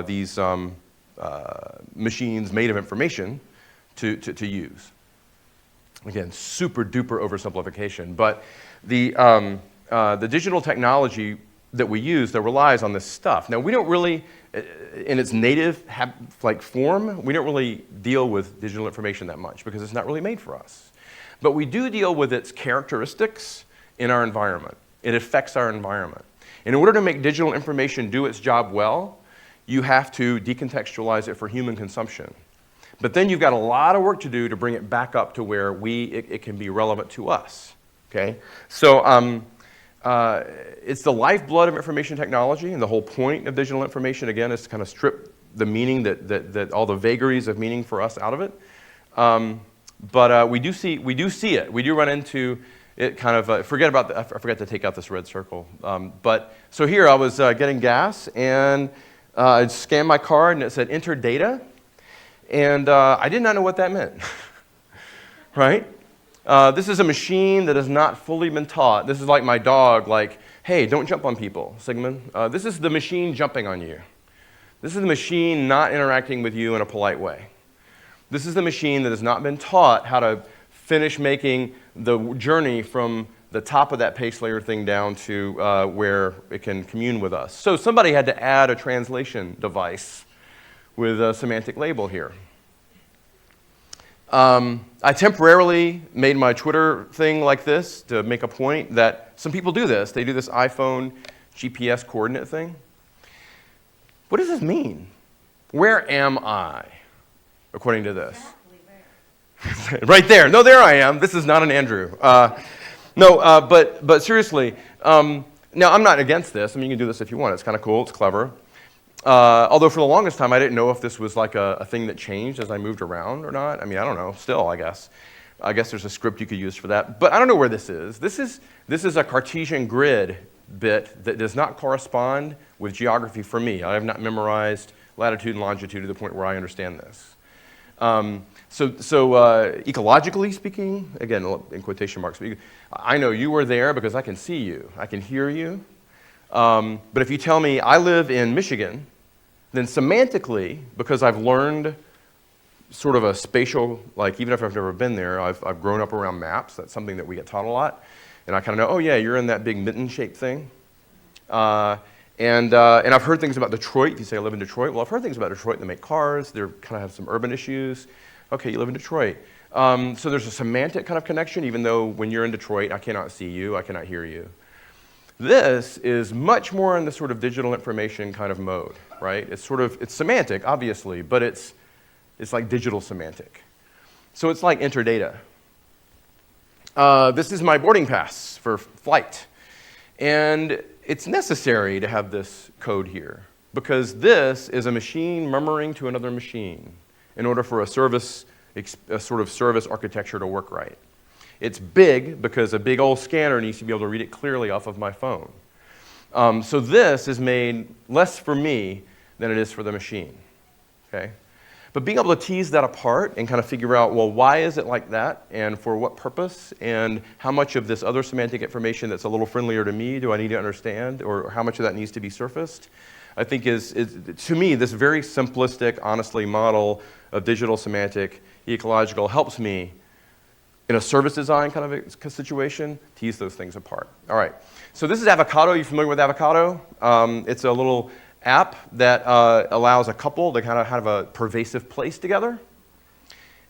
these machines made of information to use. Again, super duper oversimplification, but the digital technology that we use that relies on this stuff. Now, we don't really, in its native form, we don't really deal with digital information that much because it's not really made for us. But we do deal with its characteristics in our environment. It affects our environment. In order to make digital information do its job well, you have to decontextualize it for human consumption. But then you've got a lot of work to do to bring it back up to where it can be relevant to us. Okay? So it's the lifeblood of information technology, and the whole point of digital information, again, is to kind of strip the meaning, that all the vagaries of meaning for us out of it. But we do see it. We do run into it kind of, I forgot to take out this red circle. But so here I was getting gas, and I scanned my card, and it said enter data. And I did not know what that meant, right? This is a machine that has not fully been taught. This is like my dog, like, hey, don't jump on people, Sigmund. This is the machine jumping on you. This is the machine not interacting with you in a polite way. This is the machine that has not been taught how to finish making the journey from the top of that pace layer thing down to where it can commune with us. So somebody had to add a translation device with a semantic label here. I temporarily made my Twitter thing like this to make a point that some people do this. They do this iPhone GPS coordinate thing. What does this mean? Where am I, according to this? Right there. No, there I am. This is not an Andrew. But seriously, now I'm not against this. I mean, you can do this if you want. It's kind of cool. It's clever. Although for the longest time, I didn't know if this was like a thing that changed as I moved around or not. I mean, I don't know. Still, I guess there's a script you could use for that. But I don't know where this is. This is a Cartesian grid bit that does not correspond with geography for me. I have not memorized latitude and longitude to the point where I understand this. So ecologically speaking, again, in quotation marks, I know you were there because I can see you, I can hear you. But if you tell me I live in Michigan, then semantically, because I've learned sort of a spatial, like even if I've never been there, I've grown up around maps. That's something that we get taught a lot. And I kind of know, oh yeah, you're in that big mitten-shaped thing. And I've heard things about Detroit. If you say I live in Detroit, well, I've heard things about Detroit. They make cars. They kind of have some urban issues. Okay, you live in Detroit. So there's a semantic kind of connection, even though when you're in Detroit, I cannot see you, I cannot hear you. This is much more in the sort of digital information kind of mode, right? It's semantic, obviously, but it's like digital semantic. So it's like interdata. This is my boarding pass for flight. And it's necessary to have this code here because this is a machine murmuring to another machine in order for a sort of service architecture to work right. It's big because a big old scanner needs to be able to read it clearly off of my phone. So this is made less for me than it is for the machine, okay? But being able to tease that apart and kind of figure out, well, why is it like that, and for what purpose, and how much of this other semantic information that's a little friendlier to me do I need to understand, or how much of that needs to be surfaced, I think is to me, this very simplistic, honestly, model of digital semantic ecological helps me in a service design kind of a situation, tease those things apart. All right, so this is Avocado. You familiar with Avocado? It's a little app that allows a couple to kind of have a pervasive place together.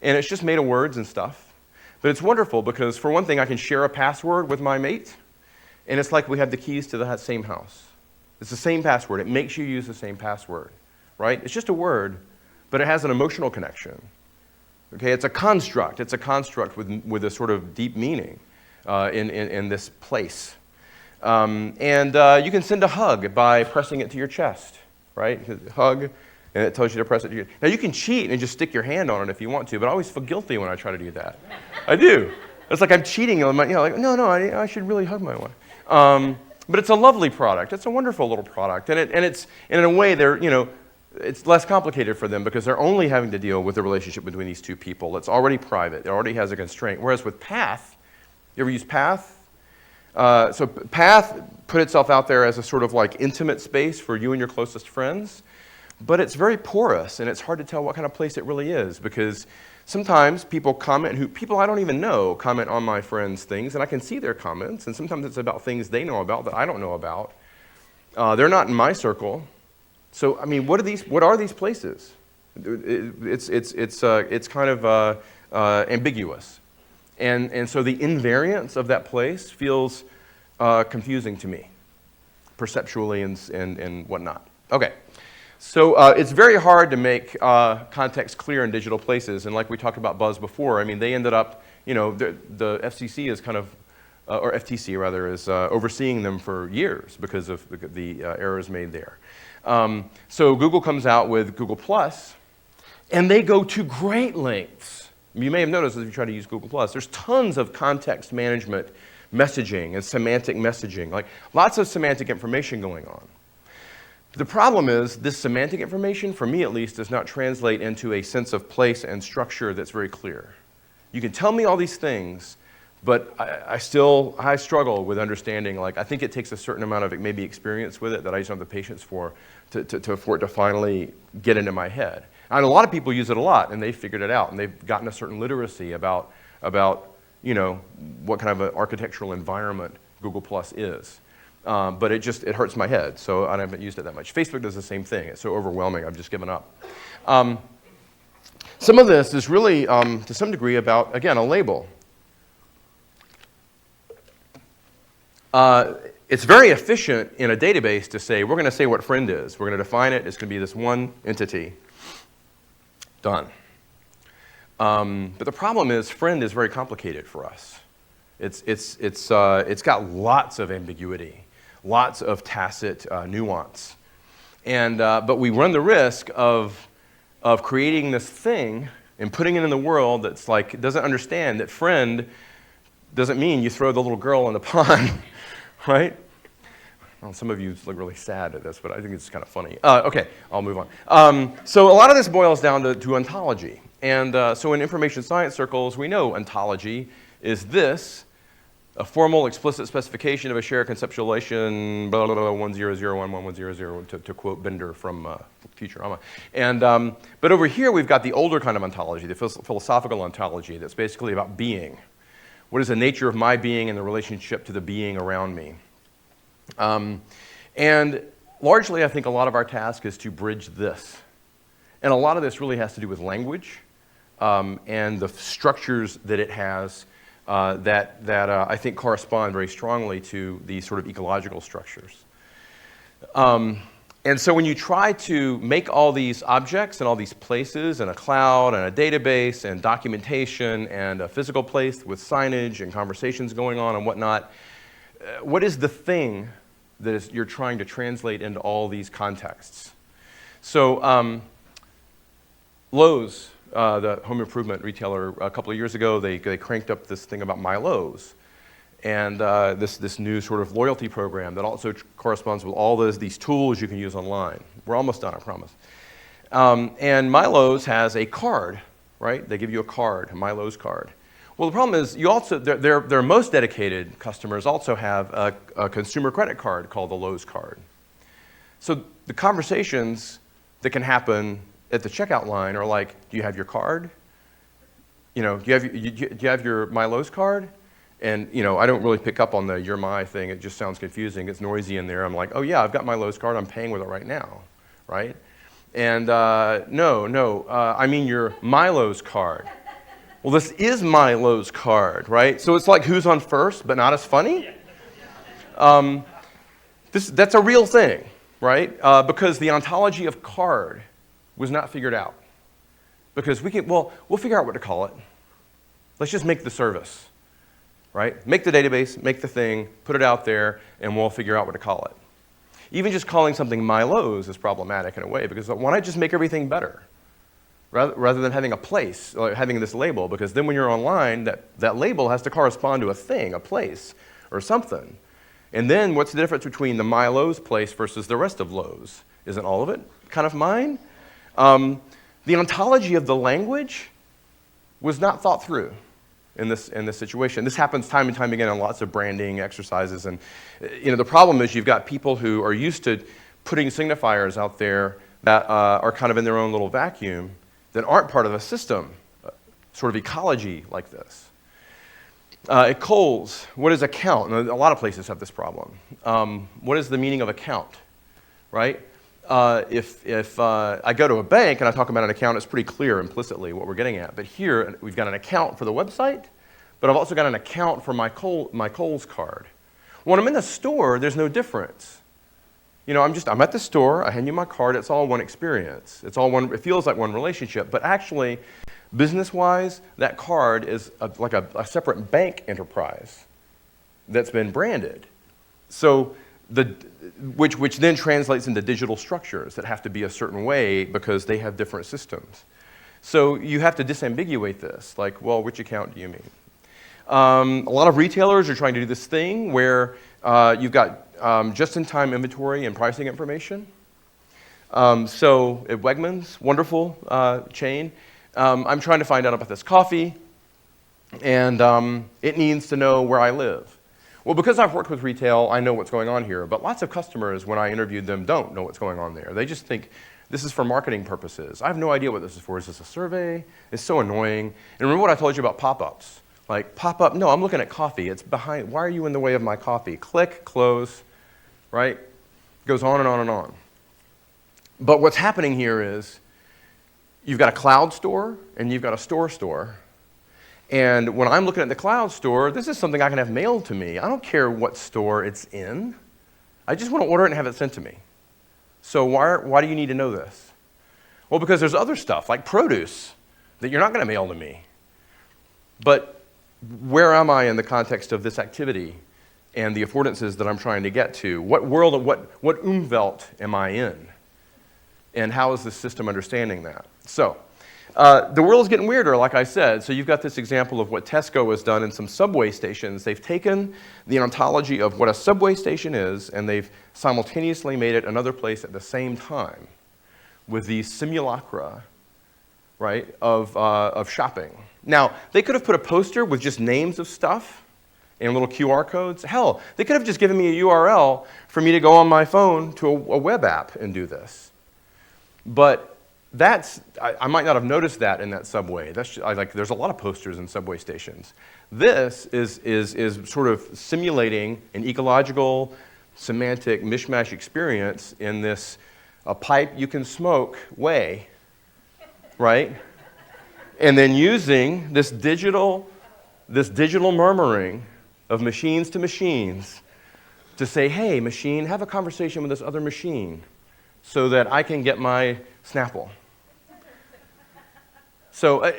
And it's just made of words and stuff. But it's wonderful because, for one thing, I can share a password with my mate, and it's like we have the keys to that same house. It's the same password. It makes you use the same password, right? It's just a word, but it has an emotional connection. Okay, it's a construct. It's a construct with a sort of deep meaning in this place. You can send a hug by pressing it to your chest, right? Hug, and it tells you to press it to your... Now, you can cheat and just stick your hand on it if you want to, but I always feel guilty when I try to do that. I do. It's like I'm cheating. I'm like, no, I should really hug my wife. But it's a lovely product. It's a wonderful little product. And it's, in a way, it's less complicated for them because they're only having to deal with the relationship between these two people. It's already private. It already has a constraint. Whereas with Path, you ever use Path? So Path put itself out there as a sort of like intimate space for you and your closest friends, but it's very porous and it's hard to tell what kind of place it really is because sometimes people people I don't even know comment on my friends' things and I can see their comments, and sometimes it's about things they know about that I don't know about. They're not in my circle. So, I mean, what are these places? It's kind of ambiguous. And so the invariance of that place feels confusing to me, perceptually and whatnot. Okay, so it's very hard to make context clear in digital places. And like we talked about Buzz before, I mean, they ended up, the FCC is kind of, or FTC rather, is overseeing them for years because of the errors made there. So Google comes out with Google+, and they go to great lengths. You may have noticed if you try to use Google+, there's tons of context management messaging and semantic messaging, like lots of semantic information going on. The problem is this semantic information, for me at least, does not translate into a sense of place and structure that's very clear. You can tell me all these things, but I struggle with understanding, like, I think it takes a certain amount of maybe experience with it that I just don't have the patience for it to finally get into my head. And a lot of people use it a lot, and they've figured it out, and they've gotten a certain literacy about what kind of an architectural environment Google Plus is. But it hurts my head, so I haven't used it that much. Facebook does the same thing. It's so overwhelming, I've just given up. Some of this is really, to some degree, about, again, a label. It's very efficient in a database to say, we're going to say what friend is. We're going to define it. It's going to be this one entity. Done. But the problem is, friend is very complicated for us. It's got lots of ambiguity, lots of tacit nuance. But we run the risk of creating this thing and putting it in the world that's like, doesn't understand that friend doesn't mean you throw the little girl in the pond, right? Well, some of you look really sad at this, but I think it's kind of funny. Okay, I'll move on. So a lot of this boils down to ontology. And so in information science circles, we know ontology is this, a formal explicit specification of a shared conceptualization, blah, blah, blah, 100111100, to quote Bender from Futurama. And, but over here, we've got the older kind of ontology, the philosophical ontology, that's basically about being. What is the nature of my being in the relationship to the being around me? And largely, I think a lot of our task is to bridge this. And a lot of this really has to do with language and the structures that it has that I think correspond very strongly to these sort of ecological structures. And so when you try to make all these objects and all these places and a cloud and a database and documentation and a physical place with signage and conversations going on and whatnot, what is the thing that you're trying to translate into all these contexts? So Lowe's, the home improvement retailer, a couple of years ago, they cranked up this thing about My Lowe's. And this new sort of loyalty program that also corresponds with all these tools you can use online. We're almost done, I promise. And My Lowe's has a card, right? They give you a card, a My Lowe's card. Well, the problem is you also, their most dedicated customers also have a consumer credit card called the Lowe's card. So the conversations that can happen at the checkout line are like, do you have your card? You know, do you have your My Lowe's card? And, you know, I don't really pick up on the you're my thing. It just sounds confusing. It's noisy in there. I'm like, oh, yeah, I've got my Lowe's card. I'm paying with it right now, right? And no, I mean your My Lowe's card. Well, this is My Lowe's card, right? So it's like who's on first, but not as funny? That's a real thing, right? Because the ontology of card was not figured out. Because we'll figure out what to call it. Let's just make the service. Right? Make the database, make the thing, put it out there, and we'll figure out what to call it. Even just calling something My Lowe's is problematic in a way, because why not just make everything better? Rather than having a place, like having this label, because then when you're online, that label has to correspond to a thing, a place, or something. And then what's the difference between the My Lowe's place versus the rest of Lowe's? Isn't all of it kind of mine? The ontology of the language was not thought through in this situation. This happens time and time again in lots of branding exercises. And you know, the problem is you've got people who are used to putting signifiers out there that are kind of in their own little vacuum that aren't part of a system, sort of ecology like this. At Kohl's, what is account? And a lot of places have this problem. What is the meaning of account, right? If I go to a bank and I talk about an account, it's pretty clear implicitly what we're getting at. But here, we've got an account for the website, but I've also got an account for my Kohl's card. When I'm in the store, there's no difference. You know, I'm at the store, I hand you my card, it's all one experience. It's all one, it feels like one relationship, but actually, business-wise, that card is like a separate bank enterprise that's been branded. So, which then translates into digital structures that have to be a certain way because they have different systems. So you have to disambiguate this, like, well, which account do you mean? A lot of retailers are trying to do this thing where you've got just-in-time inventory and pricing information. So at Wegmans, wonderful chain, I'm trying to find out about this coffee, and it needs to know where I live. Well, because I've worked with retail, I know what's going on here, but lots of customers, when I interviewed them, don't know what's going on there. They just think, this is for marketing purposes. I have no idea what this is for. Is this a survey? It's so annoying. And remember what I told you about pop-ups? Like, pop-up, no, I'm looking at coffee. It's behind, why are you in the way of my coffee? Click, close, right? Goes on and on and on. But what's happening here is, you've got a cloud store, and you've got a store. And when I'm looking at the cloud store, this is something I can have mailed to me. I don't care what store it's in. I just want to order it and have it sent to me. So why do you need to know this? Well, because there's other stuff, like produce, that you're not going to mail to me. But where am I in the context of this activity and the affordances that I'm trying to get to? What world, what Umwelt am I in? And how is the system understanding that? So, the world is getting weirder, like I said. So you've got this example of what Tesco has done in some subway stations. They've taken the ontology of what a subway station is, and they've simultaneously made it another place at the same time with these simulacra right, of shopping. Now, they could have put a poster with just names of stuff and little QR codes. Hell, they could have just given me a URL for me to go on my phone to a web app and do this. But I might not have noticed that in that subway. There's a lot of posters in subway stations. This is sort of simulating an ecological, semantic mishmash experience in this a pipe you can smoke way, right? And then using this digital murmuring of machines to machines to say, hey, machine, have a conversation with this other machine so that I can get my Snapple. So,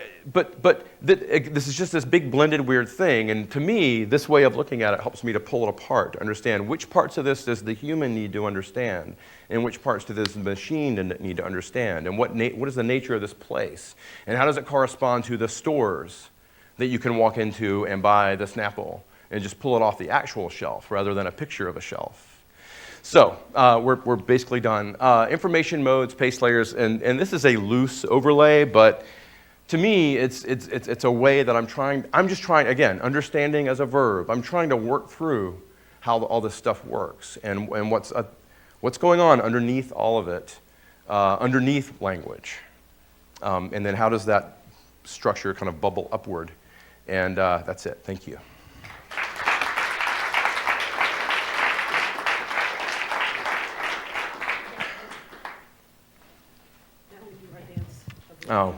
this is just this big blended weird thing, and to me, this way of looking at it helps me to pull it apart, to understand which parts of this does the human need to understand, and which parts does the machine need to understand, and what is the nature of this place, and how does it correspond to the stores that you can walk into and buy the Snapple, and just pull it off the actual shelf rather than a picture of a shelf. So, we're basically done. Information modes, pace layers, and this is a loose overlay, but to me, it's a way that I'm just trying, again, understanding as a verb. I'm trying to work through how all this stuff works and what's going on underneath all of it, underneath language. And then how does that structure kind of bubble upward? And that's it. Thank you. Oh.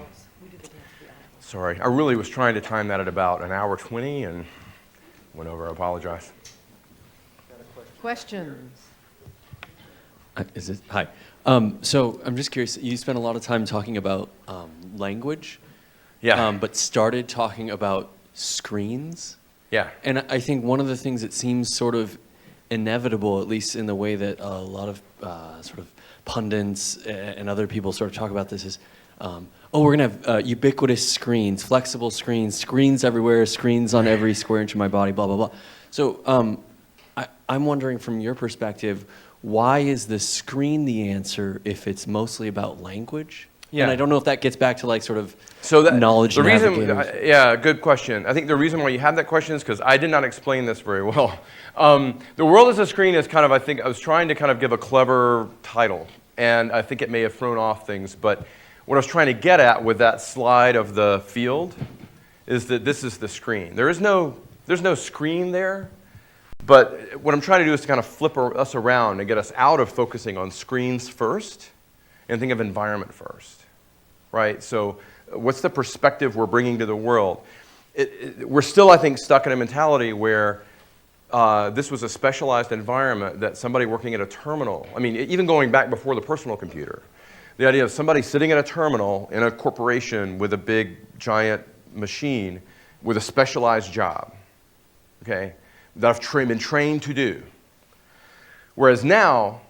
Sorry, I really was trying to time that at about 1:20 and went over. I apologize. Questions? Hi. So I'm just curious, you spent a lot of time talking about language, Yeah. but started talking about screens. Yeah. And I think one of the things that seems sort of inevitable, at least in the way that a lot of sort of pundits and other people sort of talk about this is, we're going to have ubiquitous screens, flexible screens, screens everywhere, screens on every square inch of my body, blah, blah, blah. So I'm wondering from your perspective, why is the screen the answer if it's mostly about language? Yeah. And I don't know if that gets back to like sort of So knowledge the reason, navigators. yeah, good question. I think the reason why you have that question is because I did not explain this very well. The world as a screen is kind of, I was trying to kind of give a clever title, and I think it may have thrown off things, but what I was trying to get at with that slide of the field is that this is the screen. There's no screen there, but what I'm trying to do is to kind of flip us around and get us out of focusing on screens first and think of environment first, right? So what's the perspective we're bringing to the world? We're still, I think, stuck in a mentality where this was a specialized environment that somebody working at a terminal, I mean, even going back before the personal computer, the idea of somebody sitting at a terminal in a corporation with a big, giant machine with a specialized job, okay, that I've been trained to do. Whereas now,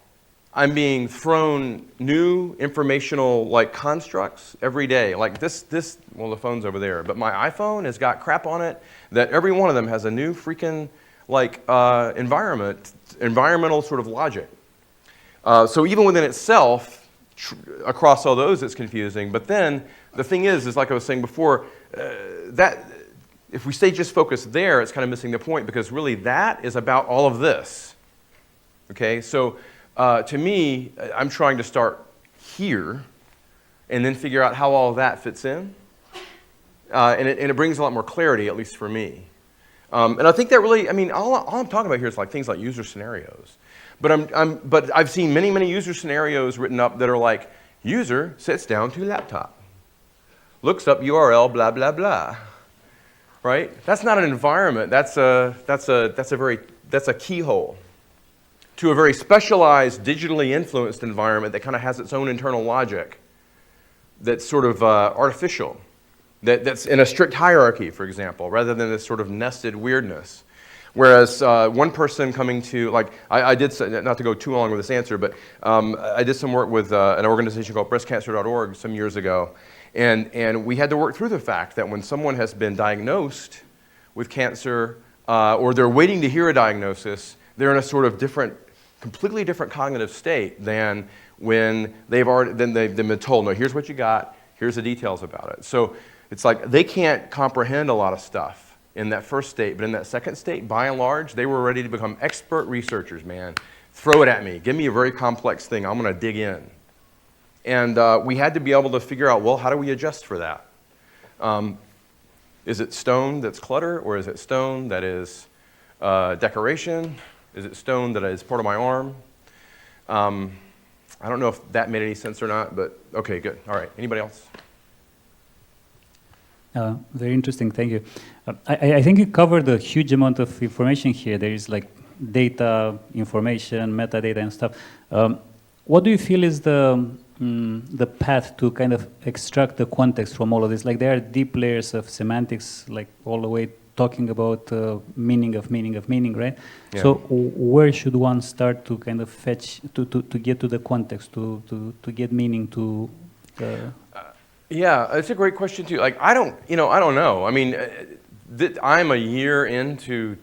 I'm being thrown new informational like constructs every day. Like this, well, the phone's over there, but my iPhone has got crap on it that every one of them has a new freaking like environmental sort of logic. So even within itself, across all those, it's confusing. But then the thing is like I was saying before, that if we stay just focused there, it's kind of missing the point because really that is about all of this. Okay, so to me, I'm trying to start here and then figure out how all of that fits in. And it brings a lot more clarity, at least for me. And I think that really, I mean, all I'm talking about here is like things like user scenarios. But I've seen many, many user scenarios written up that are like, user sits down to laptop, looks up URL, blah, blah, blah. Right? That's not an environment. That's a keyhole to a very specialized, digitally influenced environment that kind of has its own internal logic that's sort of artificial, that's in a strict hierarchy, for example, rather than this sort of nested weirdness. Whereas one person coming to, like, I did, not to go too long with this answer, but I did some work with an organization called breastcancer.org some years ago, and we had to work through the fact that when someone has been diagnosed with cancer, or they're waiting to hear a diagnosis, they're in a sort of completely different cognitive state than when they've been told, no, here's what you got, Here's the details about it. So it's like they can't comprehend a lot of stuff in that first state, but in that second state, by and large, they were ready to become expert researchers, man. Throw it at me. Give me a very complex thing. I'm going to dig in. And we had to be able to figure out, well, how do we adjust for that? Is it stone that's clutter, or is it stone that is decoration? Is it stone that is part of my arm? I don't know if that made any sense or not, but okay, good. All right, anybody else? Very interesting, thank you. I think you covered a huge amount of information here. There is like data, information, metadata and stuff. What do you feel is the path to kind of extract the context from all of this? Like there are deep layers of semantics, like all the way talking about meaning of meaning, right? Yeah. So where should one start to kind of fetch, to get to the context, to get meaning to Yeah, it's a great question too. Like, I don't know. I mean, I'm a year into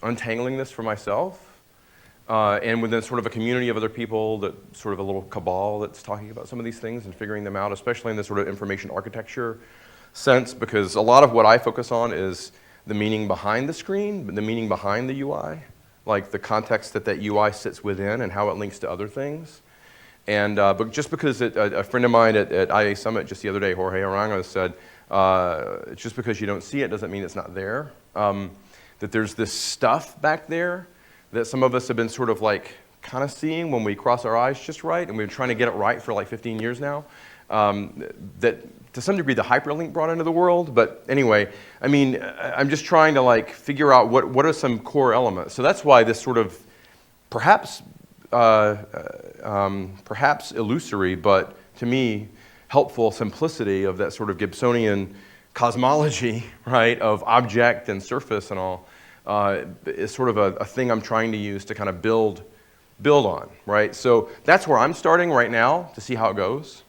untangling this for myself, and within sort of a community of other people, that sort of a little cabal that's talking about some of these things and figuring them out, especially in this sort of information architecture sense, because a lot of what I focus on is the meaning behind the screen, the meaning behind the UI, like the context that UI sits within and how it links to other things. And but just because a friend of mine at IA Summit just the other day, Jorge Arango, said, just because you don't see it doesn't mean it's not there. That there's this stuff back there that some of us have been sort of like kind of seeing when we cross our eyes just right, and we've been trying to get it right for like 15 years now. That to some degree the hyperlink brought into the world, but anyway, I mean, I'm just trying to like figure out what are some core elements. So that's why this sort of perhaps illusory, but to me, helpful simplicity of that sort of Gibsonian cosmology, right, of object and surface and all, is sort of a thing I'm trying to use to kind of build on, right? So that's where I'm starting right now to see how it goes,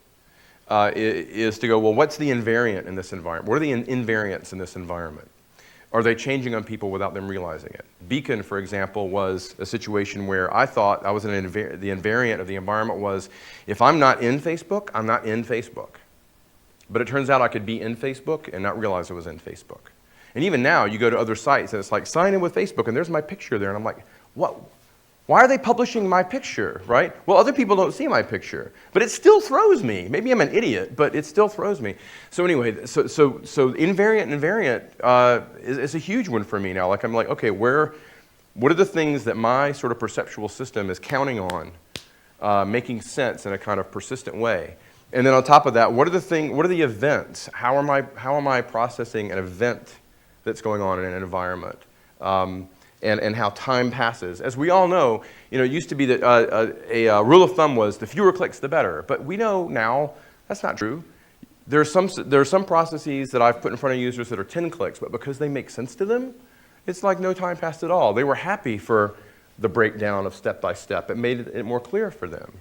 is to go, well, what's the invariant in this environment? What are the invariants in this environment? Are they changing on people without them realizing it? Beacon, for example, was a situation where I thought I was the invariant of the environment was, if I'm not in Facebook, I'm not in Facebook. But it turns out I could be in Facebook and not realize I was in Facebook. And even now, you go to other sites and it's like, sign in with Facebook, and there's my picture there. And I'm like, what? Why are they publishing my picture, right? Well, other people don't see my picture, but it still throws me. Maybe I'm an idiot, but it still throws me. So anyway, so invariant and invariant is a huge one for me now. Like I'm like, okay, what are the things that my sort of perceptual system is counting on, making sense in a kind of persistent way? And then on top of that, what are the events? How am I processing an event that's going on in an environment? And how time passes. As we all know, it used to be that a rule of thumb was the fewer clicks, the better. But we know now that's not true. There are some processes that I've put in front of users that are 10 clicks, but because they make sense to them, it's like no time passed at all. They were happy for the breakdown of step by step. It made it more clear for them.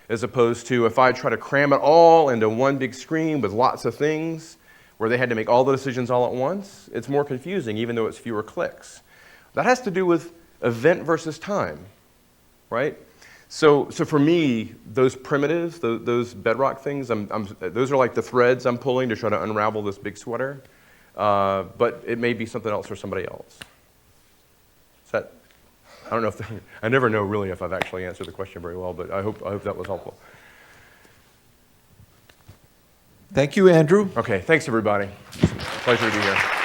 As opposed to if I try to cram it all into one big screen with lots of things where they had to make all the decisions all at once, it's more confusing even though it's fewer clicks. That has to do with event versus time, right? So for me, those primitives, those bedrock things, those are like the threads I'm pulling to try to unravel this big sweater. But it may be something else for somebody else. I don't know if I never know really if I've actually answered the question very well, but I hope that was helpful. Thank you, Andrew. Okay, thanks everybody. Pleasure to be here.